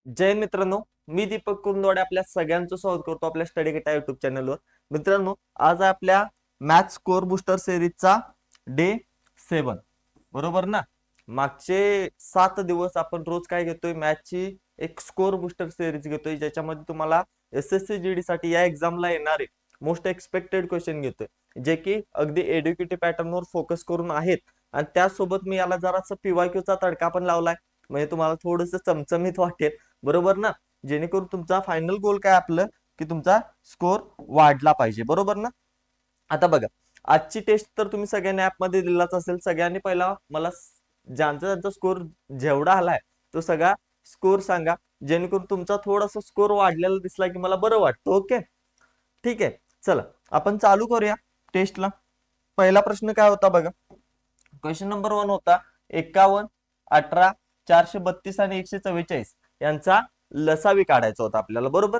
जय मित्रांनो, मी दीपक कुंदवाडे आपल्या सगळ्यांचं स्वागत करतो आपल्या स्टडी गेटा युट्यूब चॅनलवर. मित्रांनो, आज आपल्या मॅथ स्कोर बुस्टर सिरीजचा डे 7. बरोबर ना? मागचे 7 दिवस आपण रोज काय घेतोय, मॅथची एक स्कोर बुस्टर सिरीज घेतोय, ज्याच्यामध्ये तुम्हाला SSC GD साठी या एक्झामला येणारे मोस्ट एक्सपेक्टेड क्वेश्चन घेतोय, जे की अगदी एड्युकेटिव्ह पॅटर्नवर फोकस करून आहेत. आणि त्यासोबत मी याला जरासा पीवायक्यूचा तडका पण लावलाय, म्हणजे तुम्हाला थोडंसं चमचमीत वाटेल. बरोबर ना? जेणेकरून तुमचा फायनल गोल काय आपलं, की तुमचा स्कोर वाढला पाहिजे. बरोबर ना? आता बघा, आजची टेस्ट तर तुम्ही सगळ्यांनी ऍपमध्ये दिलाच असेल. सगळ्यांनी पहिला मला ज्यांचा ज्यांचा स्कोर जेवढा आलाय तो सगळा स्कोर सांगा, जेणेकरून तुमचा थोडासा स्कोर वाढलेला दिसला की मला बरं वाटतं. ओके, ठीक आहे. चला आपण चालू करूया टेस्टला. पहिला प्रश्न काय होता बघा. क्वेश्चन नंबर 1 होता 51, 18, 432 आणि 144 यांचा लसावी काढायचा होता आपल्याला. बरोबर,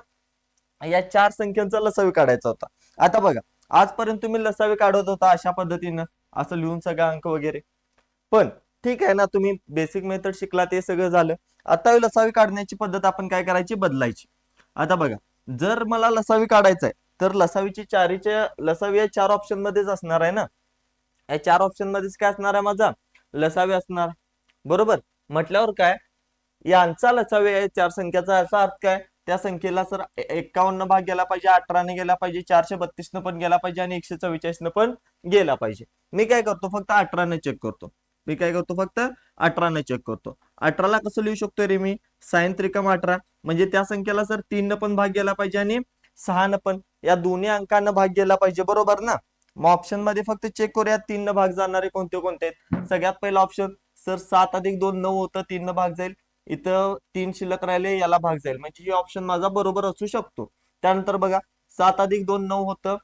या चार संख्यांचा लसावी काढायचा होता. आता बघा, आजपर्यंत तुम्ही लसावी काढत होता अशा पद्धतीनं, असं लिहून सगळा अंक वगैरे. पण ठीक आहे ना, तुम्ही बेसिक मेथड शिकला, ते सगळं झालं. आता लसावी काढण्याची पद्धत आपण काय करायची, बदलायची. आता बघा, जर मला लसावी काढायचा आहे तर लसावीची लसावी या 4 ऑप्शन मध्येच असणार आहे ना. या 4 ऑप्शन मध्येच काय असणार आहे, माझा लसावी असणार. बरोबर, म्हटल्यावर काय, यांचा लसावी आहे 4 संख्याचा, याचा अर्थ काय, त्या संख्येला सर 51 भाग गेला पाहिजे, 18 ने गेला पाहिजे, 432 न पण गेला पाहिजे आणि 144 न पण गेला पाहिजे. मी काय करतो, फक्त 18 ने चेक करतो. मी काय करतो, फक्त 18 ने चेक करतो. 18 ला कसं लिहू शकतो रे मी, साइन त्रिकम 18, म्हणजे त्या संख्येला सर 3 न पण भाग गेला पाहिजे आणि 6 न पण, या दोन्ही अंकांना भाग गेला पाहिजे. बरोबर ना? मग ऑप्शन मध्ये फक्त चेक करूया 3 न भाग जाणारे कोणते कोणते आहेत. सगळ्यात पहिला ऑप्शन सर 7 अधिक 2 9 होतं, 3 न भाग जाईल. इथं 3 शिल्लक राहिले, याला भाग जाईल, म्हणजे हे ऑप्शन माझा बरोबर असू शकतो. त्यानंतर बघा, 7 अधिक 2 9 होतं,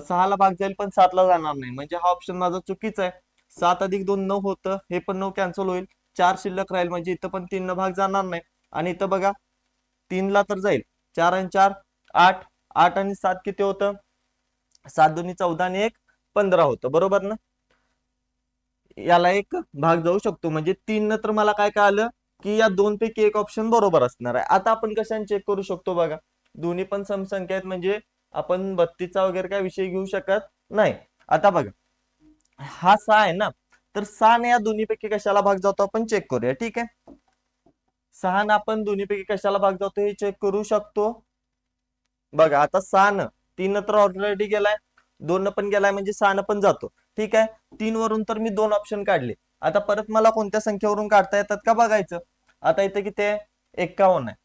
6 ला भाग जाईल पण 7 ला जाणार नाही, म्हणजे हा ऑप्शन माझा चुकीचा आहे. 7 अधिक 2 9 होतं, हे पण 9 कॅन्सल होईल. 4 शिल्लक राहील, म्हणजे इथं पण 3 न भाग जाणार नाही. आणि इथं बघा, 3 ला तर जाईल, 4 आणि 4 8, 8 आणि 7 किती होतं, 7 दोन्ही 14 आणि 1 15 होतं. बरोबर ना? याला एक भाग जाऊ शकतो, म्हणजे 3 न तर मला काय कळालं, की या दोन पैकी एक ऑप्शन बरोबर असणार आहे. आता आपण कशाने चेक करू शकतो बघा, दोन्ही पण समसंख्या आहेत, म्हणजे आपण 32चा वगैरे काय विषय घेऊ शकत नाही. आता बघा, हा 6 आहे ना, तर 6 ने या दोन्ही पैकी कशाला भाग जातो आपण चेक करूया. ठीक आहे, 6 न आपण दोन्ही पैकी कशाला भाग जातो हे चेक करू शकतो. बघा, आता 6 न 3 तर ऑलरेडी गेलाय, 2 न पण गेलाय, म्हणजे 6 न पण जातो. ठीक आहे, 3 वरून तर मी 2 ऑप्शन काढले. आता परत मला कोणत्या संख्येवरून काढता येतात का बघायचं. आता इथे किती आहे, 51 आहे.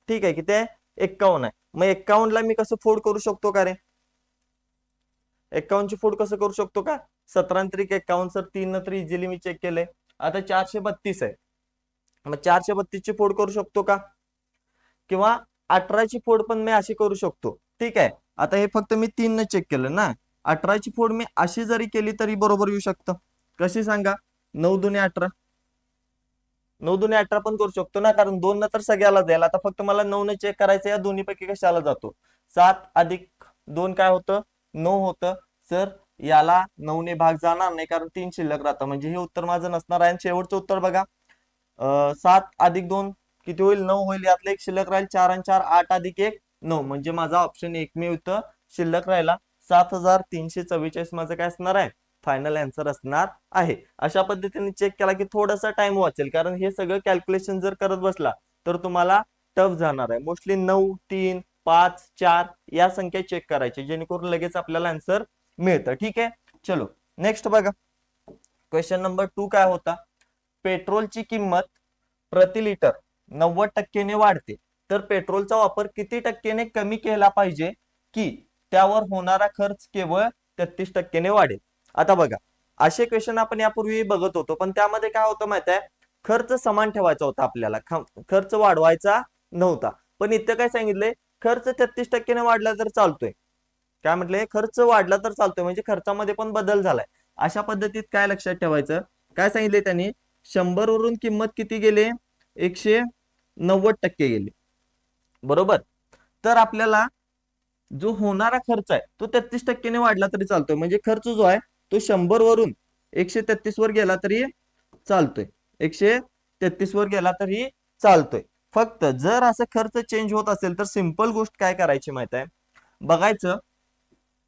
ठीक आहे, किती आहे, 51 आहे. मग 51 ला मी कसं फोड करू शकतो का रे, 51 ची फोड कसं करू शकतो का, 17 त्रिक 51 सर, 3 न तर इझिली मी चेक केलंय. आता 432 आहे, मग 432 ची फोड करू शकतो का, किंवा 18ची फोड पण मी अशी करू शकतो. ठीक आहे, आता हे फक्त मी 3 न चेक केलं ना. 18ची फोड मी अशी जरी केली तरी बरोबर येऊ शकतं. कशी सांगा, 9 दुने 18, 9 दुने 18 पण करू शकतो ना, कारण 2 न तर सगळ्याला जाईल. आता फक्त मला 9 ने चेक करायचं, या दोन्ही पैकी कशाला जातो. 7 अधिक 2 काय होतं, 9 होतं. सर याला 9 ने भाग जाणार नाही, कारण 3 शिल्लक राहतं, म्हणजे हे उत्तर माझं नसणार आहे. आणि शेवटचं उत्तर बघा, 7 अधिक 2 किती होईल, 9 होईल. यातलं एक शिल्लक राहील, 4 आणि 4 8 अधिक 1 9, म्हणजे माझा ऑप्शन एकमेव इथं शिल्लक राहिला. 7344 माझं काय असणार आहे, फायनल आन्सर असणार आहे. अशा पद्धतीने चेक केला की थोडासा टाइम वाचेल, कारण हे सगळं कॅल्क्युलेशन जर करत बसला तर तुम्हाला टफ जाणार आहे. मोस्टली 9 3 5 4 या संख्या चेक करायची, जेणेकरून लगेच आपल्याला आन्सर मिळतं. ठीक आहे, चलो नेक्स्ट बघा. क्वेश्चन नंबर 2 काय होता, पेट्रोलची किंमत प्रति लिटर 90% वाढते, तर पेट्रोलचा वापर किती टक्क्याने कमी केला पाहिजे की त्यावर होणारा खर्च केवळ 33% वाढेल. आता बघा, असे क्वेश्चन आपण यापूर्वी बघत होतो, पण त्यामध्ये काय होतं माहित आहे, खर्च समान ठेवायचा होता आपल्याला, खर्च वाढवायचा नव्हता. पण इथं काय सांगितलंय, खर्च 33% वाढला तर चालतोय. काय म्हटलंय, खर्च वाढला तर चालतोय, म्हणजे खर्चामध्ये पण बदल झालाय. अशा पद्धतीत काय लक्षात ठेवायचं, काय सांगितलंय त्यांनी, 100 वरून किंमत किती गेले, 190% गेली. बरोबर, तर आपल्याला जो होणारा खर्च आहे तो 33% वाढला तरी चालतोय, म्हणजे खर्च जो आहे तो 100 वरून 133 वर गेला तरी चालतोय, 133 वर गेला तरी चालतोय. फक्त जर असं खर्च चेंज होत असेल तर सिंपल गोष्ट काय करायची माहित आहे, बघायचं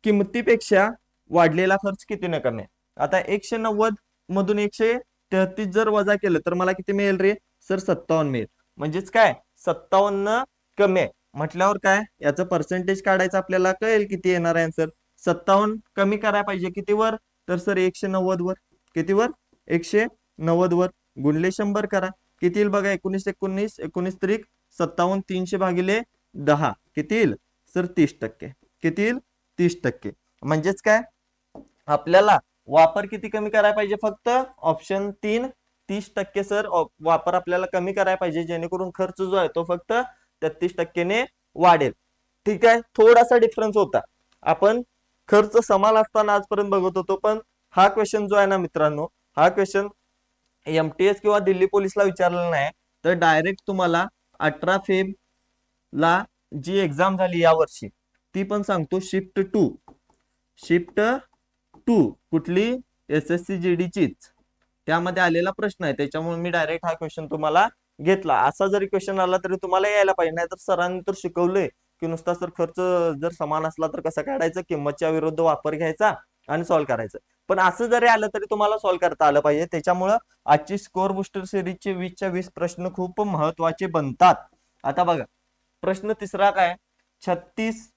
किमतीपेक्षा वाढलेला खर्च कितीने कमी आहे. आता 190 मधून 133 जर वजा केलं तर मला किती मिळेल रे सर, 57 मिळेल. म्हणजेच काय 57 कमी आहे म्हटल्यावर काय याचं पर्सेंटेज काढायचं आपल्याला कळेल किती येणार आहे आन्सर. 57 कमी करायला पाहिजे कितीवर, तर सर 190 वर. कितीवर, 190 वर गुणले 100 करा. किती येईल बघा, 19 त्रिक 57, 300 भागिले 10 किती येईल सर, 30%. किती येईल, 30%. म्हणजेच काय आपल्याला वापर किती कमी करायला पाहिजे, फक्त ऑप्शन 3 30% सर वापर आपल्याला कमी करायला पाहिजे, जेणेकरून खर्च जो आहे तो फक्त 33%ने वाढेल. ठीक आहे, थोडासा डिफरन्स होता. आपण खर्च समान असताना आजपर्यंत बघत होतो, पण हा क्वेश्चन जो आहे ना मित्रांनो, हा क्वेश्चन एमटीएस किंवा दिल्ली पोलीसला विचारलेला नाही, तर डायरेक्ट तुम्हाला 18 फेब ला जी एक्झाम झाली या वर्षी ती पण सांगतो, शिफ्ट टू कुठली, SSC GD चीच, त्यामध्ये आलेला प्रश्न आहे. त्याच्यामुळे मी डायरेक्ट हा क्वेश्चन तुम्हाला घेतला. असा जरी क्वेश्चन आला तरी तुम्हाला यायला पाहिजे, नाही तर सरांनी तर शिकवलंय की नुसता सर खर्च जर समान असला तर कसं काढायचं, किंमतच्या विरुद्ध वापर घ्यायचा आणि सॉल्व्ह करायचं. पण असं जरी आलं तरी तुम्हाला सॉल्व्ह करता आलं पाहिजे. त्याच्यामुळं आजची स्कोर बुस्टर सिरीजचे 20च्या 20 प्रश्न खूप महत्वाचे बनतात. आता बघा प्रश्न तिसरा काय, 36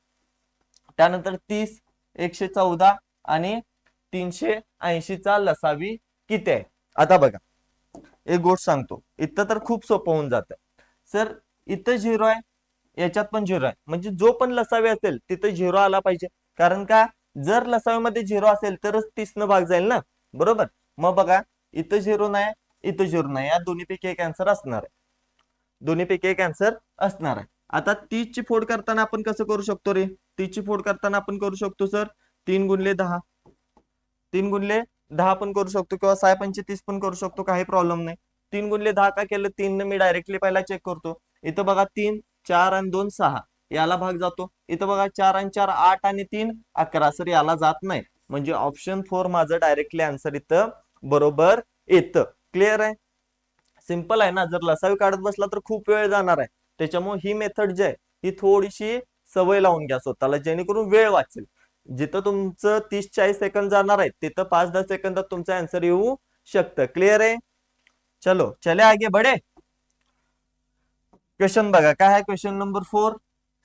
त्यानंतर 30 114 आणि 380 चा लसावी किती आहे. आता बघा एक गोष्ट सांगतो, इथं तर खूप सोपं होऊन जातं. सर इथं 0 आहे, याच्यात पण 0 आहे, म्हणजे जो पण लसावी असेल तिथं 0 आला पाहिजे. कारण का, जर लसावीमध्ये 0 असेल तरच 30 न भाग जाईल ना, बरोबर. मग बघा इथं 0 नाही, इथं 0 नाही, या दोन्हीपैकी एक आन्सर असणार आहे. दोन्हीपैकी एक आन्सर असणार आहे. आता 30 ची फोड करताना आपण कसं करू शकतो रे, 30 ची फोड करताना आपण करू शकतो सर 3 गुणले 10, 3 गुणले 10 पण करू शकतो, किंवा 6×5 पण करू शकतो, काही प्रॉब्लेम नाही. 3 गुणले 10 का केलं, 3 ने मी डायरेक्टली पहिला चेक करतो. इथं बघा 3 4 आणि 2 6 याला भाग जातो. इथं बघा 4 आणि 4 8 आणि 3 11 सर याला जात नाही. म्हणजे ऑप्शन 4 माझं डायरेक्टली आन्सर इथं बरोबर येतं. क्लिअर आहे, सिंपल आहे ना. जर लसावी काढत बसला तर खूप वेळ जाणार आहे. त्याच्यामुळे ही मेथड जी आहे ही थोडीशी सवय लावून घ्या स्वतःला, जेणेकरून वेळ वाचेल. जिथं तुमचं 30-40 सेकंद जाणार आहे तिथं 5-10 सेकंदात तुमचं आन्सर येऊ शकतं. क्लिअर आहे, चलो चले आगे बढे. क्वेश्चन बघा काय आहे, क्वेश्चन नंबर 4.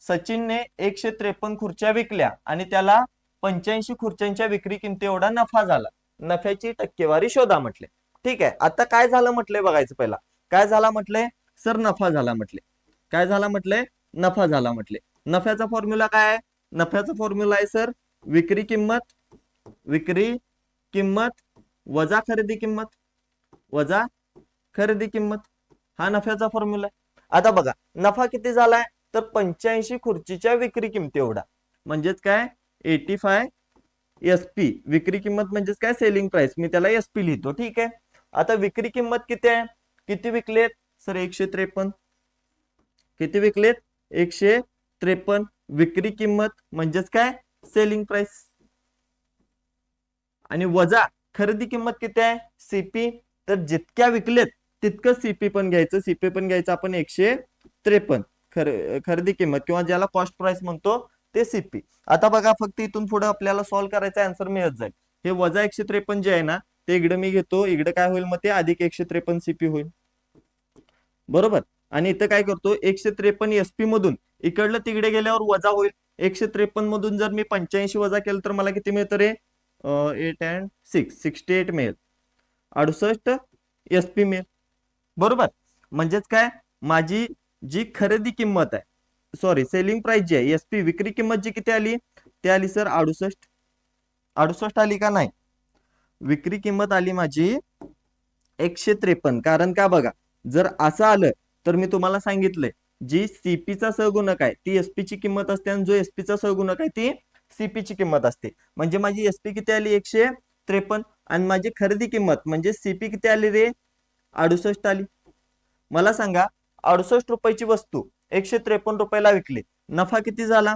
सचिनने 153 खुर्च्या विकल्या आणि त्याला 85 खुर्च्यांच्या विक्री किमती एवढा नफा झाला. नफ्याची टक्केवारी शोधा म्हटले. ठीक आहे, आता काय झालं म्हटलंय बघायचं. पहिला काय झाला म्हटलंय सर, नफा झाला म्हटले. काय झाला म्हटलंय, नफा झाला म्हटले. नफ्याचा फॉर्म्युला काय आहे, नफ्याचा फॉर्म्युला आहे सर विक्री किंमत वजा खरेदी किंमत, वजा खरेदी किंमत, हा नफ्याचा फॉर्म्युला आहे. आता बघा नफा किती झालाय, तर 85 खुर्चीच्या विक्री किमती एवढा. म्हणजेच काय 85 SP, विक्री किंमत म्हणजेच काय सेलिंग प्राइस, मी त्याला SP लिहितो. ठीक आहे, आता विक्री किंमत किती आहे, किती विकलेत सर 153. किती विकलेत 153. विक्री किंमत म्हणजेच काय सेलिंग प्राइस, आणि वजा खरेदी किंमत किती आहे CP. तर जितक्या विकलेत तितकं CP पण घ्यायचं. CP पण घ्यायचं आपण 153 खरेदी किंमत, किंवा ज्याला कॉस्ट प्राइस म्हणतो ते CP. आता बघा फक्त इथून पुढे आपल्याला सॉल्व्ह करायचा आन्सर मिळत जाईल. हे वजा 153 जे आहे ना ते इकडे मी घेतो, इकडे काय होईल मग ते अधिक 153 CP होईल, बरोबर. आणि इथं काय करतो 153 SP मधून इकडलं तिकडे गेल्यावर वजा होईल. 153 मधून जर मी 85 वजा केलं तर मला किती मिळतं रे, 8 and 6 68 मिळेल, 68 SP मिळेल, बरोबर. म्हणजेच काय माझी जी खरेदी किंमत आहे, सॉरी सेलिंग प्राइस जी आहे SP, विक्री किंमत जी किती आली, ते आली सर 68 आली का नाही. विक्री किंमत आली माझी 153. कारण का बघा जर असं आलं तर मी तुम्हाला सांगितलंय जी CP चा सहगुणक आहे ती SP ची किंमत असते, आणि जो SP चा सहगुणक आहे ती CP ची किंमत असते. म्हणजे माझी SP किती आली 153, आणि माझी खरेदी किंमत म्हणजे CP किती आली रे 68 आली. मला सांगा 68 रुपयाची वस्तू 153 रुपयाला विकली, नफा किती झाला,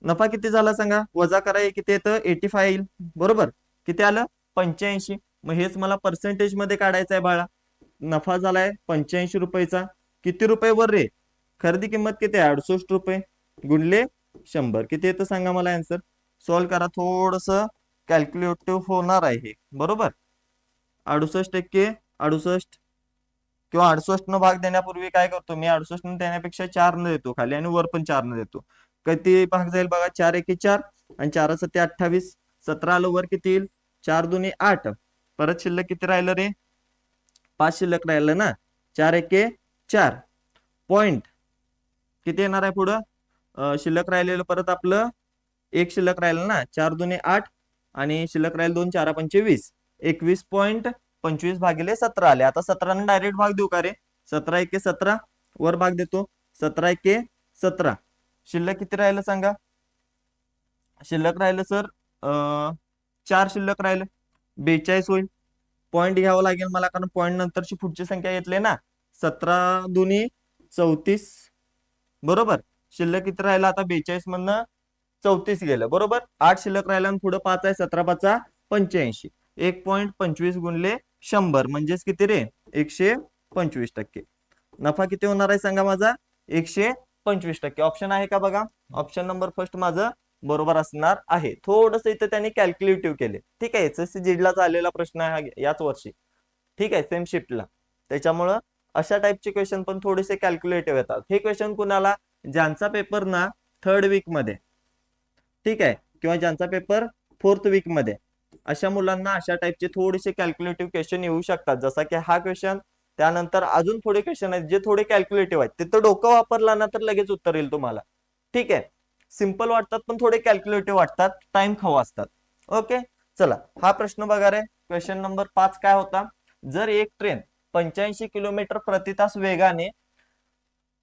नफा किती झाला सांगा, वजा करा किती येतं 85 येईल, बरोबर. किती आलं 85. मग हेच मला पर्सेंटेज मध्ये काढायचं आहे बाळा. नफा झालाय 85 रुपयाचा, किती रुपये वर रे? खरेदी किंमत किती आहे? 68 रुपये गुणले 100 किती येतं सांगा मला आन्सर. सॉल्व करा, थोडस कॅल्क्युलेटिव्ह होणार आहे हे. बरोबर, 68% 68 किंवा 68 न भाग देण्यापूर्वी काय करतो मी, 68 न देण्यापेक्षा 4 न देतो खाली आणि वर पण 4 न देतो. किती भाग जाईल बघा, 4 एके 4 आणि 4 सत्ते 28, 17 आलं वर किती येईल, 4 दुने 8. परत शिल्लक किती राहिलं रे, 5 शिल्लक राहिलं ना. 4 एके 4 पॉइंट किती येणार आहे पुढं, शिल्लक राहिलेलं परत आपलं एक शिल्लक राहिलं ना. 4 दुने 8 आणि शिल्लक राहील 2 4 पंचे 20, 21.25 भागिले 17 आले. आता 17 ने डायरेक्ट भाग देऊ का रे, 17 एके 17 वर भाग देतो, 17 एके 17. शिल्लक किती राहिलं सांगा, शिल्लक राहिलं सर 4 शिल्लक राहिलं, 42 होईल. पॉइंट घ्यावं लागेल मला, कारण पॉइंट नंतरची पुढची संख्या घेतली ना. 17 दुनी 34 बरोबर. शिल्लक किती राहिलं आता, 42 मधनं 34 गेलं बरोबर. 8 शिल्लक राहिला आणि पुढे 5 आहे, 17 5 85. 1.25 गुणले 100 म्हणजेच किती रे, 125%. नफा किती होणार आहे सांगा माझा, 125%. ऑप्शन आहे का बघा, ऑप्शन नंबर फर्स्ट माझं बरोबर असणार आहे. थोडस इथं त्यांनी कॅल्क्युलेटिव्ह केले. ठीक आहे, एसएससी जीडला आलेला प्रश्न आहे याच वर्षी. ठीक आहे, सेम शिफ्टला. त्याच्यामुळं अशा टाइपचे क्वेश्चन पण थोडेसे कॅल्क्युलेटिव्ह येतात. हे क्वेश्चन कुणाला, ज्यांचा पेपर ना 3rd वीक मध्ये, ठीक आहे, किंवा ज्यांचा पेपर 4th वीक मध्ये, अशा मुलांना अशा टाइपचे थोडेसे कॅल्क्युलेटिव्ह क्वेश्चन येऊ शकतात. जसा की हा क्वेश्चन, त्यानंतर अजून थोडे क्वेश्चन आहेत जे थोडे कॅल्क्युलेटिव्ह आहेत. तिथं डोकं वापरला ना तर लगेच उत्तर येईल तुम्हाला. ठीक आहे, सिंपल वाटतात पण थोडे कॅल्क्युलेटिव्ह वाटतात, टाइम खाऊ असतात. ओके, चला हा प्रश्न बघा रे. क्वेश्चन नंबर 5 काय होता, जर एक ट्रेन 85 किलोमीटर प्रति तास वेगाने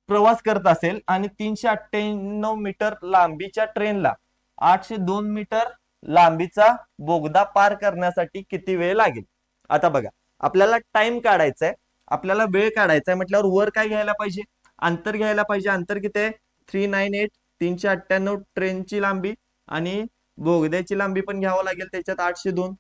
प्रवास करत असेल आणि 398 मीटर लांबीच्या ट्रेनला 802 मीटर लांबीचा बोगदा पार करण्यासाठी किती वेळ लागेल. आता बघा, आपल्याला टाइम काढायचा आहे, आपल्याला वेळ काढायचा आहे म्हटल्यावर वर काय घ्यायला पाहिजे, अंतर घ्यायला पाहिजे. अंतर किती आहे, 398, 398 ट्रेनची लांबी आणि बोगद्याची लांबी पण घ्यावं लागेल, त्याच्यात 802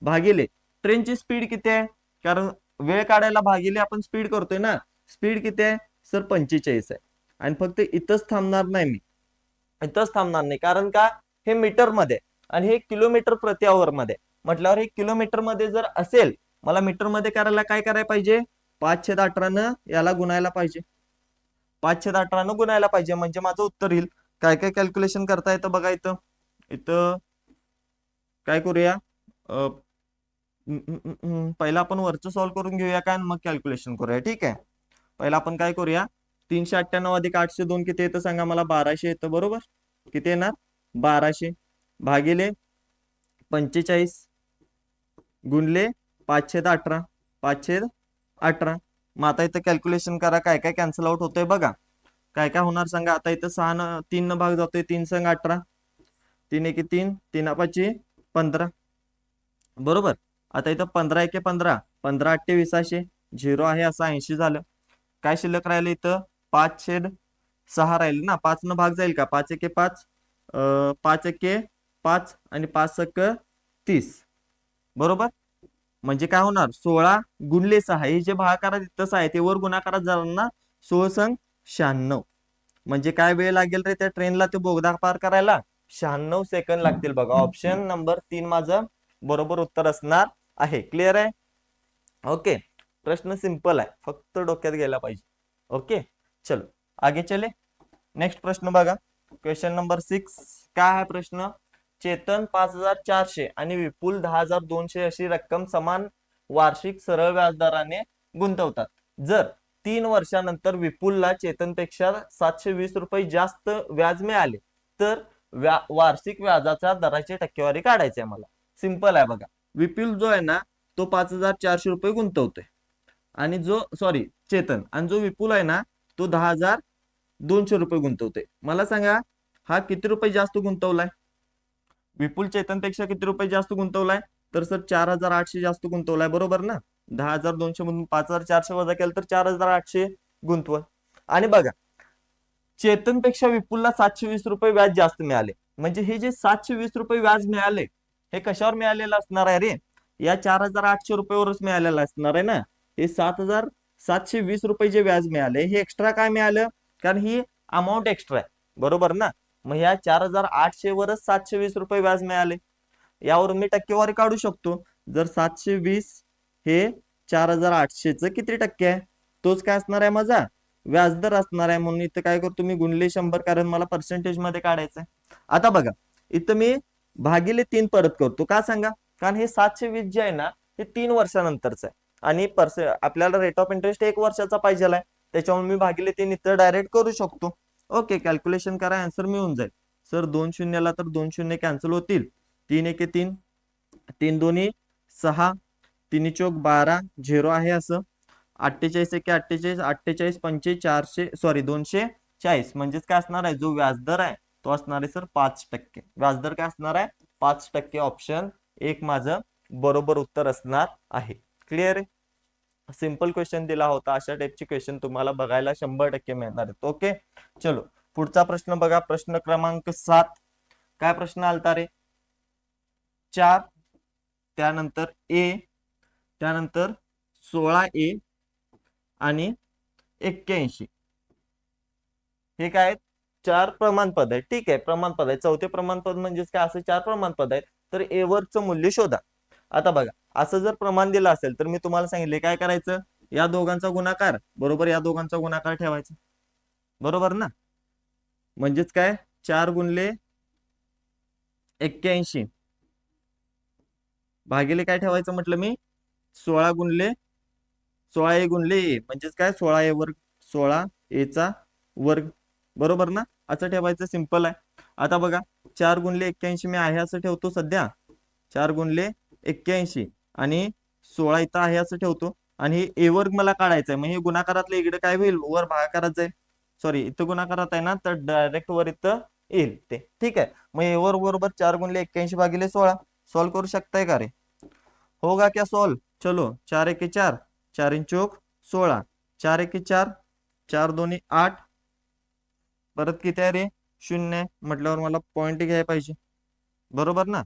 भागिले ट्रेनची स्पीड किती आहे, कारण वेळ काढायला भागिले आपण स्पीड करतोय ना. स्पीड किती आहे सर, 45 आहे. आणि फक्त इथंच थांबणार नाही मी, इथंच थांबणार नाही, कारण का, हे मीटर मध्ये आणि हे किलोमीटर प्रति आवर मध्ये म्हटल्यावर, हे किलोमीटर मध्ये जर असेल, मला मीटर मध्ये करायला काय करायला पाहिजे, 5/18 याला गुणायला पाहिजे, 5/18 गुणायला पाहिजे, म्हणजे माझं उत्तर येईल. काय काय कॅल्क्युलेशन करता येतं बघा इथं. इथं काय करूया, पहिला आपण वरचं सॉल्व्ह करून घेऊया काय, मग कॅल्क्युलेशन करूया. ठीक आहे, पहिला आपण काय करूया, 398 अधिक 802 किती येतं सांगा मला, 1200 येतं बरोबर. किती येणार, 1200 भागिले 45 गुणले 5/18, 5/18. मग आता इथं कॅल्क्युलेशन करा, काय काय कॅन्सल आउट होतंय बघा. काय काय होणार सांगा, आता इथं 6 3 न भाग जातोय, 3 संग 18, 3 एके 3, 3 5 15 बरोबर. आता इथं 15 एके 15, 15 8 20, 0 आहे असं 80 झालं. काय शिल्लक राहिलं इथं, 5/6 राहिले ना. 5 न भाग जाईल का, 5 एके 5, 5 एके 5 आणि 5 सक्क 30 बरोबर. म्हणजे काय होणार, 16 गुणले 6, हे जे भागाकारात इथंच आहे ते वर गुणाकारात जाणार ना. 16 संग 96, म्हणजे काय वेळ लागेल रे त्या ट्रेनला ते बोगदा पार करायला, 96 सेकंद लागतील बघा. ऑप्शन नंबर 3 माझं बरोबर उत्तर असणार आहे. क्लिअर आहे. ओके, प्रश्न सिंपल आहे, फक्त डोक्यात गेला पाहिजे. ओके, चलो आगे चले. नेक्स्ट प्रश्न बघा, क्वेश्चन नंबर 6. काय आहे प्रश्न, चेतन 5400 आणि विपुल 10200 अशी रक्कम समान वार्षिक सरळ व्याजदराने गुंतवतात. जर 3 वर्षानंतर विपुलला चेतनपेक्षा 720 रुपये जास्त व्याज मिळाले तर वार्षिक व्याजाच्या दराची टक्केवारी काढायची आहे मला. सिंपल आहे बघा, विपुल जो आहे ना तो 5400 रुपये गुंतवतोय आणि जो चेतन, आणि जो विपुल आहे ना तो 10200 रुपये गुंतवतोय. मला सांगा हा किती रुपये जास्त गुंतवलाय, विपुल चेतनपेक्षा किती रुपये जास्त गुंतवलाय, तर सर 4800 जास्त गुंतवलाय बरोबर ना. 10200 मधून 5400 वजा केलं तर 4800 गुंतवल. आणि बघा, चेतनपेक्षा विपुलला 720 रुपये व्याज जास्त मिळाले, म्हणजे हे जे 720 रुपये व्याज मिळाले हे कशावर मिळालेलं असणार आहे रे, या 4800 रुपयेवरच मिळालेलं असणार आहे ना. हे 720 रुपये जे व्याज मिळाले हे एक्स्ट्रा काय मिळालं, कारण ही अमाऊंट एक्स्ट्रा आहे, बरोबर ना. मग ह्या 4800 वरच 720 रुपये व्याज मिळाले. यावरून मी टक्केवारी काढू शकतो. जर 720 हे 4800च किती टक्के आहे, तोच काय असणार आहे माझा व्याजदर असणार आहे. म्हणून इथं काय करतो मी गुणले 100, कारण मला पर्सेंटेज मध्ये काढायचं आहे. आता बघा इथं मी भागिले 3 परत करतो, का सांगा, कारण हे 720 जे आहे ना हे 3 वर्षानंतरच आहे आणि आपल्याला रेट ऑफ इंटरेस्ट 1 वर्षाचा पाहिजे आहे, त्याच्यामुळे मी भागिले 3 इथं डायरेक्ट करू शकतो. ओके, कॅल्क्युलेशन करा, आन्सर मिळून जाईल. सर 2 शून्यला तर 2 शून्य कॅन्सल होतील, 3 एके 3, 3 दोन्ही 6, 3 चौक 12, 0 आहे असं, 48 एके 48, 48 पंचे 400 सॉरी 240, म्हणजेच काय असणार आहे, जो व्याजदर आहे तो असणार आहे सर 5%. व्याजदर काय असणार आहे 5%. ऑप्शन 1 माझं बरोबर उत्तर असणार आहे. क्लिअर आहे. सिंपल क्वेश्चन दिला होता, अशा टाइपचे क्वेश्चन तुम्हाला बघायला 100% मिळणार आहेत. ओके, चलो पुढचा प्रश्न बघा. प्रश्न क्रमांक 7. काय प्रश्न आलता रे, 4, त्यानंतर ए, त्यानंतर 16A आणि 81. हे काय 4 प्रमाणपद आहे. ठीक आहे, प्रमाणपद आहे. चौथे प्रमाणपद म्हणजेच काय, असे 4 प्रमाणपद आहेत. तर ए वरचं मूल्य शोधा. आता बघा असं जर प्रमाण दिलं असेल तर मी तुम्हाला सांगितले काय करायचं, या दोघांचा गुणाकार बरोबर या दोघांचा गुणाकार ठेवायचा, बरोबर ना. म्हणजेच काय 4 गुणले 81 भागिले काय ठेवायचं म्हटलं मी 16 गुणले 16A गुणले ए, म्हणजेच काय 16A वर्ग, 16A चा वर्ग, बरोबर ना. असं ठेवायचं, सिंपल आहे. आता बघा 4 गुणले 81 मी आहे असं ठेवतो सध्या, 4 गुणले 81 आणि 16 इथं आहे असं ठेवतो, आणि हे ए वर्ग मला काढायचं आहे. मग हे गुणाकारातलं इकडे काय होईल, वर भागाकारात जाईल. सॉरी, इथं गुणाकारात आहे ना, तर डायरेक्ट वर इथं येईल ते. ठीक आहे, मग ए वर्ग बरोबर 4 गुणले 81 भागिले 16. सॉल्व करू शकताय का रे, होगा क्या सॉल्व. चलो 4 एके 4, 4 इन चौक 16, 4 एके 4, 4 दोन्ही 8, परत किती आहे रे 0, म्हटल्यावर मला पॉईंट घ्यायला पाहिजे, बरोबर ना.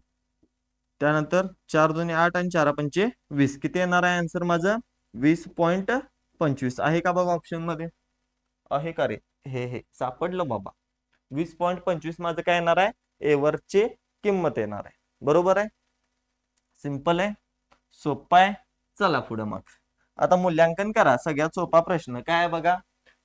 त्यानंतर 4 दोन्ही 8 आणि 4 पंचे 20, किती येणार आहे आन्सर माझं 20.25 आहे का बघा ऑप्शन मध्ये, आहे का रे, हे सापडलं बाबा. 20.25 माझं काय येणार आहे, ए वरची किंमत येणार आहे, बरोबर आहे. सिंपल आहे, सोपा आहे. चला पुढे मग आता मूल्यांकन करा. सगळ्यात सोपा प्रश्न काय आहे बघा,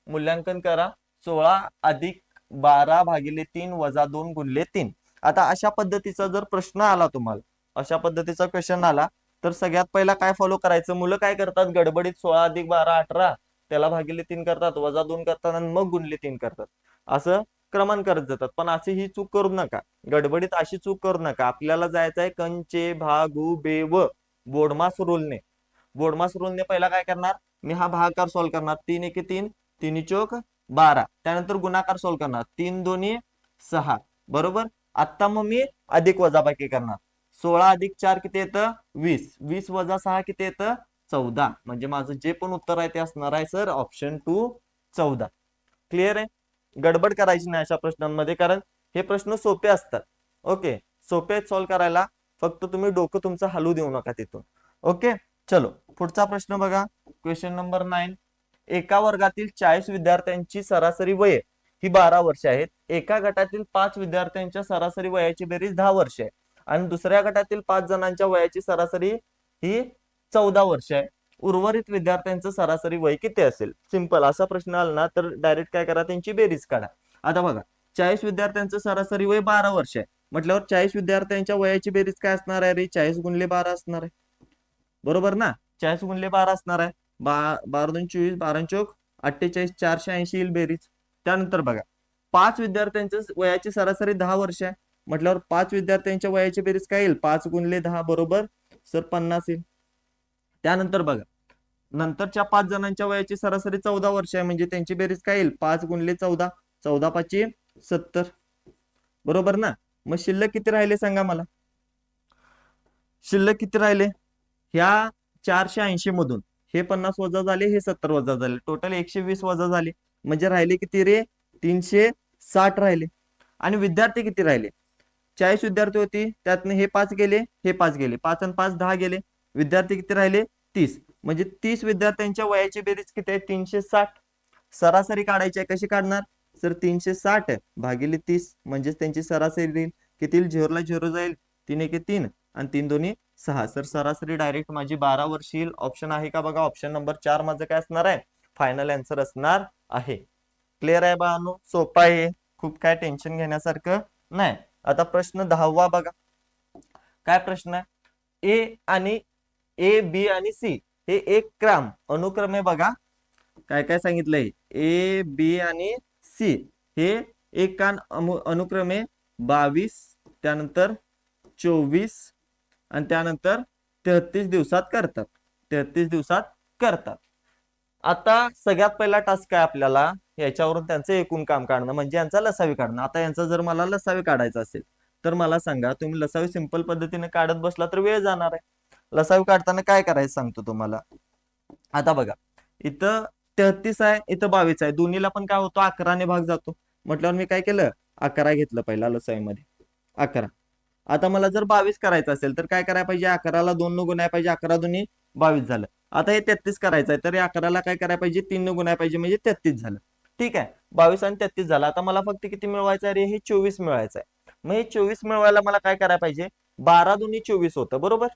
मूल्यांकन करा. 16 अधिक 12 भागिले 3 वजा 2 गुणले 3. आता अशा पद्धतीचा जर प्रश्न आला तुम्हाला, अशा पद्धतीचा क्वेश्चन आला तर सगळ्यात पहिला काय फॉलो करायचं, मुलं काय करतात गडबडीत 16 अधिक 12 18 त्याला भागिले 3 करतात, वजा 2 करतात आणि मग गुणले 3 करतात, असं क्रमांक करत जातात. पण अशी ही चूक करू नका, गडबडीत अशी चूक करू नका. आपल्याला जायचं आहे कंचे भागू बेव बोडमास रूलने. बोडमास रूलने पहिला काय करणार, मी हा भागाकार सॉल्व करणार, 3 एके 3, 3 चौक 12, त्यानंतर गुणाकार सॉल्व करणार, 3 दोन्ही 6, बरोबर. आता मग मी अधिक वजाबाकी करणार, 16 अधिक 4 किती येतं 20, 20 वजा 6 किती येतं 14, म्हणजे माझं जे पण उत्तर आहे ते असणार आहे सर ऑप्शन 2 14. क्लिअर आहे, गडबड करायची नाही अशा प्रश्नांमध्ये, कारण हे प्रश्न सोपे असतात. ओके, सोपे सॉल्व करायला, फक्त तुम्ही डोकं तुमचं हलू देऊ नका तिथून. ओके, चलो पुढचा प्रश्न बघा. Question number 9. एका वर्गातील 40 विद्यार्थ्यांची सरासरी वय ही 12 वर्षे आहेत. एका गटातील 5 विद्यार्थ्यांच्या सरासरी वयाची बेरीज 10 वर्षे आहे आणि दुसऱ्या गटातील 5 जणांच्या वयाची सरासरी ही 14 वर्षे आहे. उर्वरित विद्यार्थ्यांचं सरासरी वय किती असेल. सिंपल असा प्रश्न आला ना तर डायरेक्ट काय करा, त्यांची बेरीज काढा. आता बघा 40 विद्यार्थ्यांचं सरासरी वय 12 वर्ष आहे म्हटल्यावर 40 विद्यार्थ्यांच्या वयाची बेरीज काय असणार आहे रे, 40 गुणले 12 असणार आहे, बरोबर ना. 40 गुणले 12 असणार आहे, 12 2 24, 12 चौक 48, 480 येईल बेरीज. त्यानंतर बघा 5 विद्यार्थ्यांच्या वयाची सरासरी 10 वर्ष आहे म्हटल्यावर 5 विद्यार्थ्यांच्या वयाची बेरीज काय येईल, 5 गुणले 10 बरोबर सर 50 येईल. त्यानंतर बघा नंतरच्या 5 जणांच्या वयाची सरासरी 14 वर्ष आहे, म्हणजे त्यांची बेरीज काय येईल 5 गुणले 14, 14 5 70, बरोबर ना. मग शिल्लक किती राहिले सांगा मला, शिल्लक किती राहिले, ह्या 480 मधून हे 50 वजा झाले, हे 70 वजा झाले, टोटल 120 वजा झाले, म्हणजे राहिले किती रे 360 राहिले. आणि विद्यार्थी किती राहिले, 40 विद्यार्थी होती त्यातनं हे 5 गेले, हे 5 गेले, 5 आणि 5 10 गेले, विद्यार्थी किती राहिले 30, म्हणजे 30 विद्यार्थ्यांच्या वयाची बेरीज किती आहे 360. सरासरी काढायची आहे, कशी काढणार सर 360 भागिले 30 म्हणजेच त्यांची सरासरी येईल. किती येईल, झिरोला झिरो जाईल, 3 एके 3 आणि 3 दोन्ही 6. सर सरासरी डायरेक्ट माझी 12 वर्ष येईल. ऑप्शन आहे का बघा, ऑप्शन नंबर 4 माझं काय असणार आहे, फायनल आन्सर असणार आहे. क्लिअर आहे बाळांनो, सोपा आहे, खूप काय टेन्शन घेण्यासारखं नाही. आता प्रश्न 10वा बघा, काय प्रश्न आहे, ए बी आणि सी हे 1 ग्राम अनुक्रमे बघा, काय काय सांगितलंय, ए बी आणि सी हे 1 ग्राम अनुक्रमे 22, त्यानंतर 24 आणि त्यानंतर 33 दिवसात करतात. 33 दिवसात करतात. आता सगळ्यात पहिला टास्क काय आपल्याला, याच्यावरून त्यांचं एकूण काम काढणं, म्हणजे यांचा लसावी काढणं. आता यांचा जर मला लसावी काढायचा असेल तर मला सांगा, तुम्ही लसावी सिंपल पद्धतीने काढत बसला तर वेळ जाणार आहे. लसावी काढताना काय करायचं सांगतो तुम्हाला. आता बघा, इथं 33 आहे, इथं 22 आहे, दोन्हीला पण काय होतो 11 ने भाग जातो. म्हटल्यावर मी काय केलं, 11 घेतलं पहिला लसावीमध्ये, 11. आता मला जर 22 करायचं असेल तर काय करायला पाहिजे, 11ला 2 न गुणायला पाहिजे, 11 दोन्ही 22 झालं. आता हे 33 करायचं आहे तर 11ला काय करायला पाहिजे, 3 न गुणायला पाहिजे, म्हणजे 33 झालं. ठीक आहे, 22 आणि 33 झालं. आता मला फक्त किती मिळवायचं आहे रे, हे 24 मिळवायचं आहे. मग हे 24 मिळवायला मला काय करायला पाहिजे, 12 दोन्ही 24 होतं, बरोबर,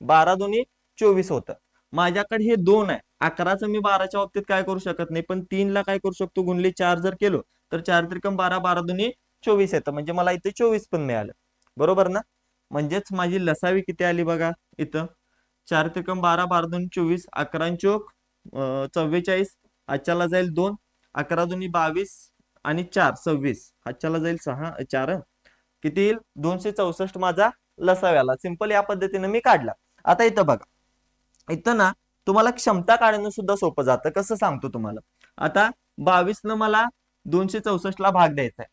12 दोन्ही 24 होतं. माझ्याकडे हे 2 आहे, 11चं मी 12च्या बाबतीत काय करू शकत नाही, पण 3ला काय करू शकतो, गुणले 4 जर केलो तर 4 त्रिकम 12, 12 दोन्ही 24 येतं, म्हणजे मला इथे 24 पण मिळालं, बरोबर ना. म्हणजेच माझी लसावी किती आली बघा, इथं 4 त्रिकम 12, 12 दोन्ही 24, 11 चोक 44, आजच्याला जाईल 2, 11 दोन्ही 22 आणि 4 26, आजच्याला जाईल 6 4, किती येईल 264 माझा लसाव्याला. सिंपल या पद्धतीने मी काढला. आता इथं बघा, इथं ना तुम्हाला क्षमता काढणं सुद्धा सोपं जातं. कसं सांगतो तुम्हाला, आता 22 न मला 264 ला भाग द्यायचा आहे,